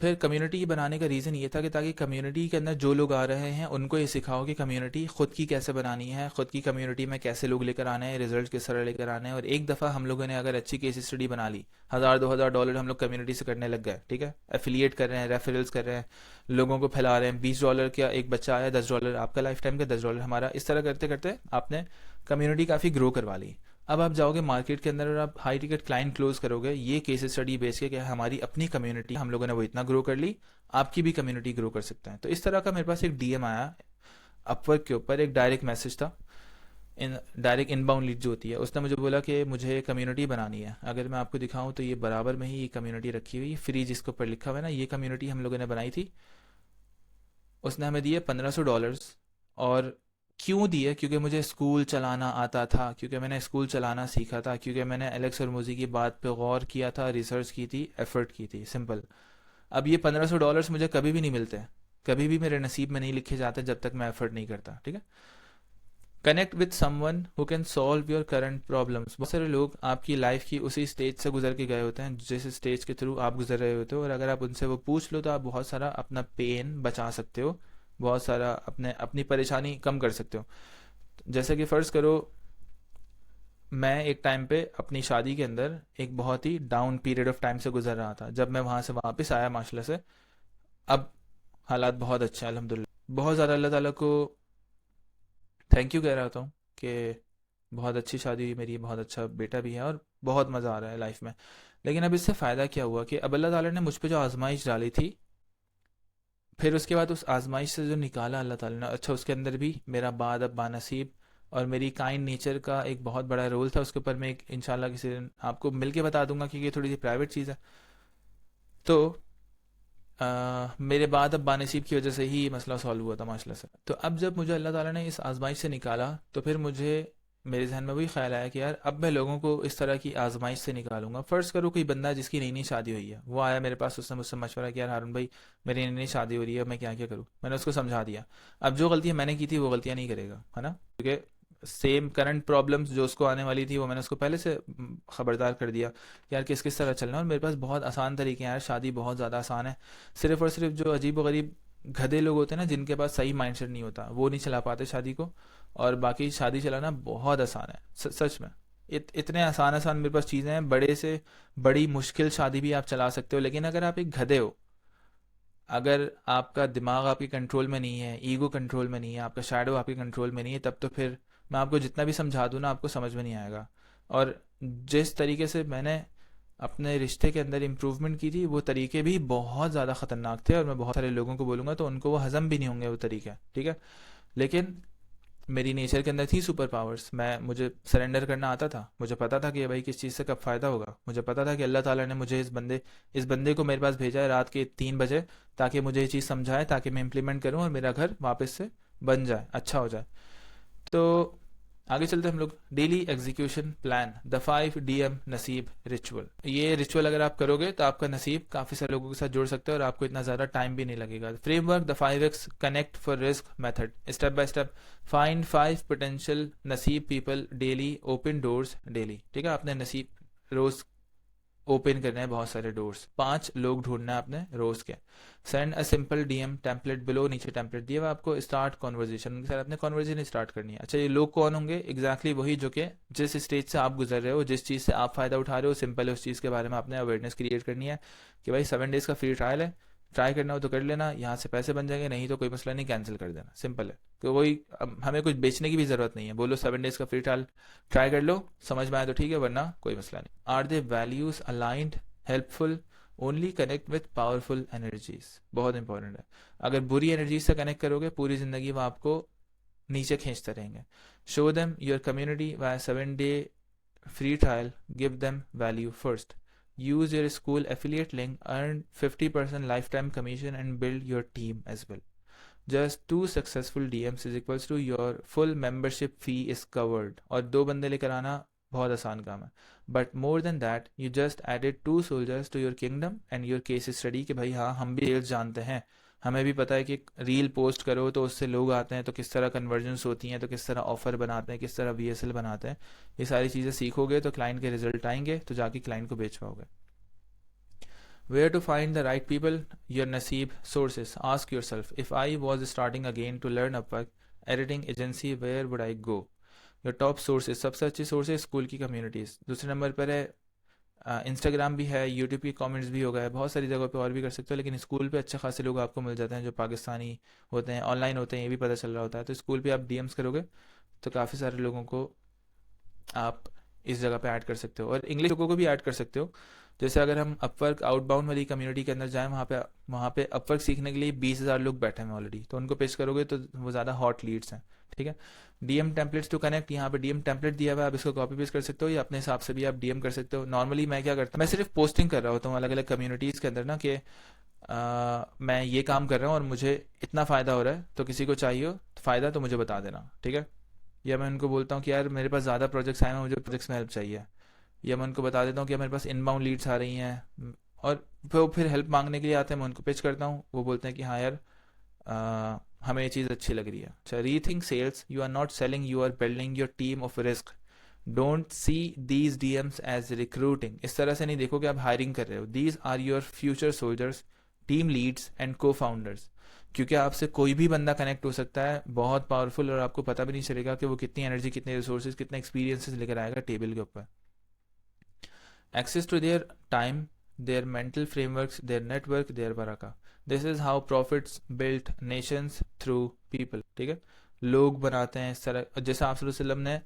फिर कम्युनिटी बनाने का रीज़न ये था कि ताकि कम्युनिटी के अंदर जो लोग आ रहे हैं उनको ये सिखाओ कि कम्युनिटी ख़ुद की कैसे बनानी है, ख़ुद की कम्युनिटी में कैसे लोग लेकर आने हैं, रिजल्ट किस तरह लेकर आने हैं। और एक दफ़ा हम लोगों ने अगर अच्छी केस स्टडी बना ली, 1,000 2,000 डॉलर हम लोग कम्युनिटी से करने लग गए, ठीक है, एफिलिएट कर रहे हैं, रेफरल्स कर रहे हैं, लोगों को फैला रहे हैं। $20 का एक बच्चा आया, $10 आपका लाइफ टाइम का, $10 हमारा, इस तरह करते करते आपने कम्युनिटी काफ़ी ग्रो करवा ली। अब आप जाओगे मार्केट के अंदर और आप हाई टिकट क्लाइंट क्लोज करोगे ये केस स्टडी बेच के, क्या हमारी अपनी कम्युनिटी हम लोगों ने वो इतना ग्रो कर ली, आपकी भी कम्युनिटी ग्रो कर सकते हैं। तो इस तरह का मेरे पास एक डीएम आया अपवर्क के ऊपर, एक डायरेक्ट मैसेज था, डायरेक्ट इनबाउंड लीड जो होती है, उसने मुझे बोला कि मुझे कम्युनिटी बनानी है। अगर मैं आपको दिखाऊं तो ये बराबर में ही ये कम्युनिटी रखी हुई है, फ्री जिसके ऊपर लिखा हुआ है ना, ये कम्युनिटी हम लोगों ने बनाई थी। उसने हमें दिए $1,500। और क्यों दिए? क्योंकि मुझे स्कूल चलाना आता था, क्योंकि मैंने स्कूल चलाना सीखा था, क्योंकि मैंने एलेक्स और मोजी की बात पे गौर किया था, रिसर्च की थी, एफर्ट की थी, सिंपल। अब ये $1,500 मुझे कभी भी नहीं मिलते, कभी भी मेरे नसीब में नहीं लिखे जाते जब तक मैं एफर्ट नहीं करता, ठीक है। Connect with someone who can solve your current problems. बहुत सारे लोग आपकी लाइफ की उसी स्टेज से गुजर के गए होते हैं जिस स्टेज के थ्रू आप गुजर रहे होते हो, और अगर आप उनसे वो पूछ लो तो आप बहुत सारा अपना पेन बचा सकते हो, बहुत सारा अपनी परेशानी कम कर सकते हो। जैसे कि फ़र्ज़ करो, मैं एक टाइम पे अपनी शादी के अंदर एक बहुत ही डाउन पीरियड ऑफ टाइम से गुजर रहा था। जब मैं वहाँ से वापस आया माशाल्लाह से, अब हालात बहुत अच्छे हैं अल्हम्दुलिल्लाह। बहुत ज़्यादा अल्लाह ताला को थैंक यू कह रहा होता हूँ कि बहुत अच्छी शादी हुई मेरी, बहुत अच्छा बेटा भी है और बहुत मज़ा आ रहा है लाइफ में। लेकिन अब इससे फ़ायदा क्या हुआ कि अब अल्लाह ताला ने मुझ पे जो आजमाइश डाली थी, फिर उसके बाद उस आजमाइश से जो निकाला अल्लाह ताला ने, अच्छा उसके अंदर भी मेरा बाद अब बानसीब और मेरी काइंड नेचर का एक बहुत बड़ा रोल था। उसके ऊपर मैं एक इंशाल्लाह किसी दिन आपको मिल के बता दूंगा क्योंकि ये थोड़ी सी प्राइवेट चीज़ है। तो मेरे बाद अब बानसीब की वजह से ही ये मसला सॉल्व हुआ था माशाल्लाह से। तो अब जब मुझे अल्लाह ताला ने इस आजमाइश से निकाला तो फिर मुझे मेरे जहन में वही ख्याल आया कि यार अब मैं लोगों को इस तरह की आजमाइश से निकालूंगा। फ़र्ज़ करो कोई बंदा जिसकी नई नई शादी हुई है, वो आया मेरे पास, उसने मुझसे मशवरा किया, यार हारून भाई मेरी नई नई शादी हो रही है, मैं क्या क्या करूँ। मैंने उसको समझा दिया। अब जो गलतियाँ मैंने की थी वो गलतियाँ नहीं करेगा, है ना, क्योंकि सेम करंट प्रॉब्लम्स जो उसको आने वाली थी वो मैंने उसको पहले से ख़बरदार कर दिया कि यार किस किस तरह चलना है। और मेरे पास बहुत आसान तरीके हैं यार, शादी बहुत ज़्यादा आसान है। सिर्फ़ और सिर्फ जो अजीब व गरीब गधे लोग होते हैं ना, जिनके पास सही माइंडसेट नहीं होता, वो नहीं चला पाते शादी को। और बाकी शादी चलाना बहुत आसान है, सच में। इतने आसान आसान मेरे पास चीज़ें हैं, बड़े से बड़ी मुश्किल शादी भी आप चला सकते हो। लेकिन अगर आप एक गधे हो, अगर आपका दिमाग आपके कंट्रोल में नहीं है, ईगो कंट्रोल में नहीं है, आपका शैडो आपके कंट्रोल में नहीं है, तब तो फिर मैं आपको जितना भी समझा दूँ ना, आपको समझ में नहीं आएगा। और जिस तरीके से मैंने अपने रिश्ते के अंदर इम्प्रूवमेंट की थी, वो तरीके भी बहुत ज़्यादा ख़तरनाक थे, और मैं बहुत सारे लोगों को बोलूँगा तो उनको वो हज़म भी नहीं होंगे वो तरीके, ठीक है। लेकिन मेरी नेचर के अंदर थी सुपर पावर्स। मुझे सरेंडर करना आता था, मुझे पता था कि भाई किस चीज़ से कब फ़ायदा होगा। मुझे पता था कि अल्लाह ताला ने मुझे इस बंदे को मेरे पास भेजा है रात के 3 बजे, ताकि मुझे ये चीज़ समझाए, ताकि मैं इम्प्लीमेंट करूँ और मेरा घर वापस से बन जाए, अच्छा हो जाए। तो आगे चलते हम लोग, daily execution plan, the 5 DM नसीब रिचुअल। ये रिचुअल अगर आप करोगे तो आपका नसीब काफ़ी सारे लोगों के साथ जुड़ सकते हो और आपको इतना ज़्यादा टाइम भी नहीं लगेगा। Framework, the 5X connect for risk method, step by step. Find 5 potential नसीब people daily, open doors daily, ठीक है। आपने नसीब रोज ओपन करने हैं बहुत सारे डोर्स, 5 लोग ढूंढना है आपने रोज के। Send a simple DM template below, नीचे टेम्पलेट दिया हुआ आपको। स्टार्ट कॉन्वर्जेशन, उनके साथ अपने कॉन्वर्जेशन स्टार्ट करनी है। अच्छा, ये लोग कौन होंगे? एग्जैक्टली वही जो कि जिस स्टेज से आप गुजर रहे हो, जिस चीज़ से आप फ़ायदा उठा रहे हो, सिंपल है उस चीज़ के बारे में आपने अवेयरनेस क्रिएट करनी है कि भाई 7 डेज़ का फ्री ट्रायल है, ट्राई करना हो तो कर लेना, यहाँ से पैसे बन जाएंगे, नहीं तो कोई मसला नहीं, कैंसिल कर देना, सिंपल है। तो वही, अब हमें कुछ बेचने की भी ज़रूरत नहीं है, बोलो 7 डेज़ का फ्री ट्रायल ट्राई कर लो, समझ में आए तो ठीक है, वरना कोई मसला नहीं। Are they values aligned, helpful, only connect with powerful energies, बहुत इंपॉर्टेंट है। अगर बुरी एनर्जीज से कनेक्ट करोगे पूरी ज़िंदगी वो आपको नीचे खींचते रहेंगे। Show them your community via 7 day free trial, give them value first, use your school affiliate link, earn 50% life time commission and build your team as well. Just 2 successful DMs is equals to your full membership fee is covered. और 2 बंदे लेकर आना बहुत आसान काम है। But more than that you just added 2 soldiers to your kingdom and your case study कि भाई हाँ हम भी सेल्स जानते हैं, हमें भी पता है कि रील पोस्ट करो तो उससे लोग आते हैं, तो किस तरह कन्वर्जन्स होती हैं, तो किस तरह ऑफर बनाते हैं, किस तरह VSL बनाते हैं। ये सारी चीज़ें सीखोगे तो क्लाइंट के रिजल्ट आएंगे, तो जाके क्लाइंट को बेच पाओगे। Where to find the right people? Your Naseeb sources. Ask yourself, if I was starting again to learn Upwork, editing agency, where would I go? Your top sources. सबसे अच्छी source है school की communities. दूसरे number पर है Instagram भी है, YouTube की कमेंट्स भी हो गए, बहुत सारी जगह पे और भी कर सकते हो, लेकिन स्कूल पे अच्छे खासे लोग आपको मिल जाते हैं जो पाकिस्तानी होते हैं, ऑनलाइन होते हैं, ये भी पता चल रहा होता है। तो स्कूल पे आप DMs करोगे तो काफ़ी सारे लोगों को आप इस जगह पे ऐड कर सकते हो, और इंग्लिश लोगों को भी ऐड कर सकते हो। जैसे अगर हम अपवर्क आउटबाउंड वाली कम्युनिटी के अंदर जाएं, वहाँ पे अपवर्क सीखने के लिए 20,000 लोग बैठे हैं ऑलरेडी, तो उनको पेश करोगे तो वो ज़्यादा हॉट लीड्स हैं। ठीक है। DM टेम्पलेट्स टू कनेक्ट, यहाँ पे DM टेम्पलेट दिया हुआ है, आप इसको कॉपी पेस्ट कर सकते हो या अपने हिसाब से भी आप DM कर सकते हो। नॉर्मली मैं क्या करता हूँ, मैं सिर्फ पोस्टिंग कर रहा होता हूँ अलग अलग कम्युनिटीज़ के अंदर ना, कि मैं ये काम कर रहा हूँ और मुझे इतना फ़ायदा हो रहा है, तो किसी को चाहिए हो फ़ायदा तो मुझे बता देना। ठीक है। या मैं उनको बोलता हूँ कि यार मेरे पास ज़्यादा प्रोजेक्ट्स आए हैं, मुझे प्रोजेक्ट्स में हेल्प चाहिए। या मैं उनको बता देता हूँ कि मेरे पास इनबाउंड लीड्स आ रही हैं, और फिर हेल्प मांगने के लिए आते हैं, मैं उनको पिच करता हूँ, वो बोलते हैं कि हाँ यार हमें ये चीज़ अच्छी लग रही है। अच्छा, rethink sales, you are not selling, you are building your team of रिस्क। Don't see these DMs as recruiting. इस तरह से नहीं देखो कि आप हायरिंग कर रहे हो। These are your future soldiers, team leads and cofounders. क्योंकि आपसे कोई भी बंदा कनेक्ट हो सकता है, बहुत पावरफुल, और आपको पता भी नहीं चलेगा कि वो कितनी एनर्जी, कितने रिसोर्सेज, कितने एक्सपीरियंसेस लेकर आएगा टेबल के ऊपर। Access to their time, their mental frameworks, their network, their baraka. This is how prophets built nations through people. ठीक है। लोग बनाते हैं इस तरह, जैसे आप सल्लल्लाहु अलैहि वसल्लम ने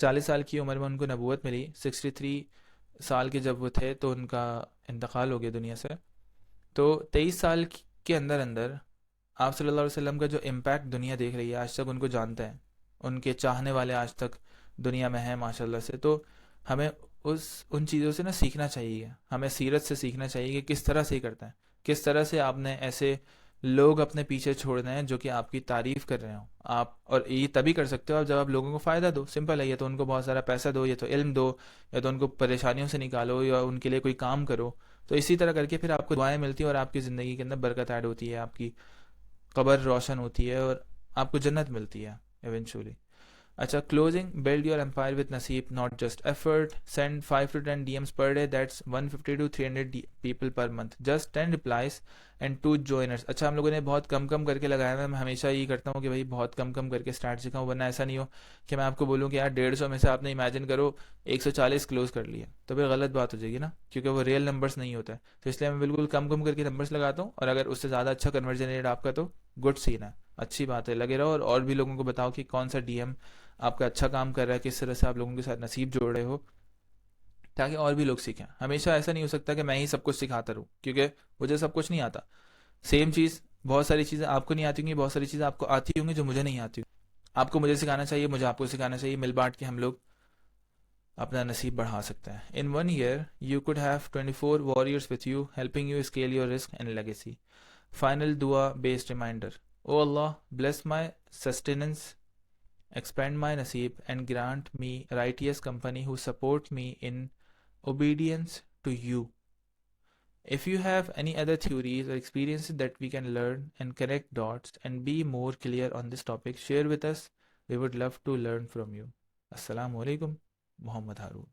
40 साल की उम्र में उनको नबूवत मिली, 63 साल के जब वो थे तो उनका इंतकाल हो गया दुनिया से। तो 23 साल के अंदर अंदर आप सल्लल्लाहु अलैहि वसल्लम का जो इम्पैक्ट दुनिया देख रही है, आज तक उनको जानते हैं, उनके चाहने वाले आज तक दुनिया में हैं माशाल्लाह से। तो हमें उन चीज़ों से ना सीखना चाहिए, हमें सीरत से सीखना चाहिए कि किस तरह से ही करता है, किस तरह से आपने ऐसे लोग अपने पीछे छोड़ने हैं जो कि आपकी तारीफ कर रहे हो आप। और ये तभी कर सकते हो आप जब आप लोगों को फ़ायदा दो। सिंपल है, ये तो उनको बहुत सारा पैसा दो, ये तो इल्म दो, या तो उनको परेशानियों से निकालो, या उनके लिए कोई काम करो। तो इसी तरह करके फिर आपको दुआएं मिलती हैं और आपकी ज़िंदगी के अंदर बरकत ऐड होती है, आपकी कब्र रोशन होती है और आपको जन्नत मिलती है इवेंचुअली। अच्छा, closing, build your empire with Naseeb, not just effort. Send 5 to 10 DMs per day, that's 150 to 300 people per month. Just 10 replies and 2 joiners. अच्छा, हम लोगों ने बहुत कम कम करके लगाया है। मैं हमेशा यही करता हूँ कि भाई बहुत कम कम करके स्टार्ट सिखाऊँ, वरना ऐसा नहीं हो कि मैं आपको बोलूँ कि यार 150 में से आपने इमेजिन करो 140 क्लोज कर लिए, तो फिर गलत बात हो जाएगी ना, क्योंकि वो रियल नंबर्स नहीं होता है। तो इसलिए मैं बिल्कुल कम कम करके नंबर्स लगाता हूँ, और अगर उससे ज़्यादा अच्छा कन्वर्जन रेट आपका तो गुड सीन है, अच्छी बात है, लगे रहो। और भी लोगों को बताओ कि कौन सा DM आपका अच्छा काम कर रहा है, किस तरह से आप लोगों के साथ नसीब जोड़ रहे हो, ताकि और भी लोग सीखें। हमेशा ऐसा नहीं हो सकता कि मैं ही सब कुछ सिखाता रहूँ, क्योंकि मुझे सब कुछ नहीं आता। सेम चीज़, बहुत सारी चीज़ें आपको नहीं आती होंगी, बहुत सारी चीज़ें आपको आती होंगी जो मुझे नहीं आती। आपको मुझे सिखाना चाहिए, मुझे आपको सिखाना चाहिए, मिल बांट के हम लोग अपना नसीब बढ़ा सकते हैं। इन 1 year you could have 24 warriors with you, helping you scale your risk and legacy. Final dua based reminder. Oh Allah, bless my sustenance, expand my naseeb, and grant me righteous company who support me in obedience to you. If you have any other theories or experiences that we can learn and connect dots and be more clear on this topic, share with us. We would love to learn from you. Assalamu alaikum. Muhammad Harun.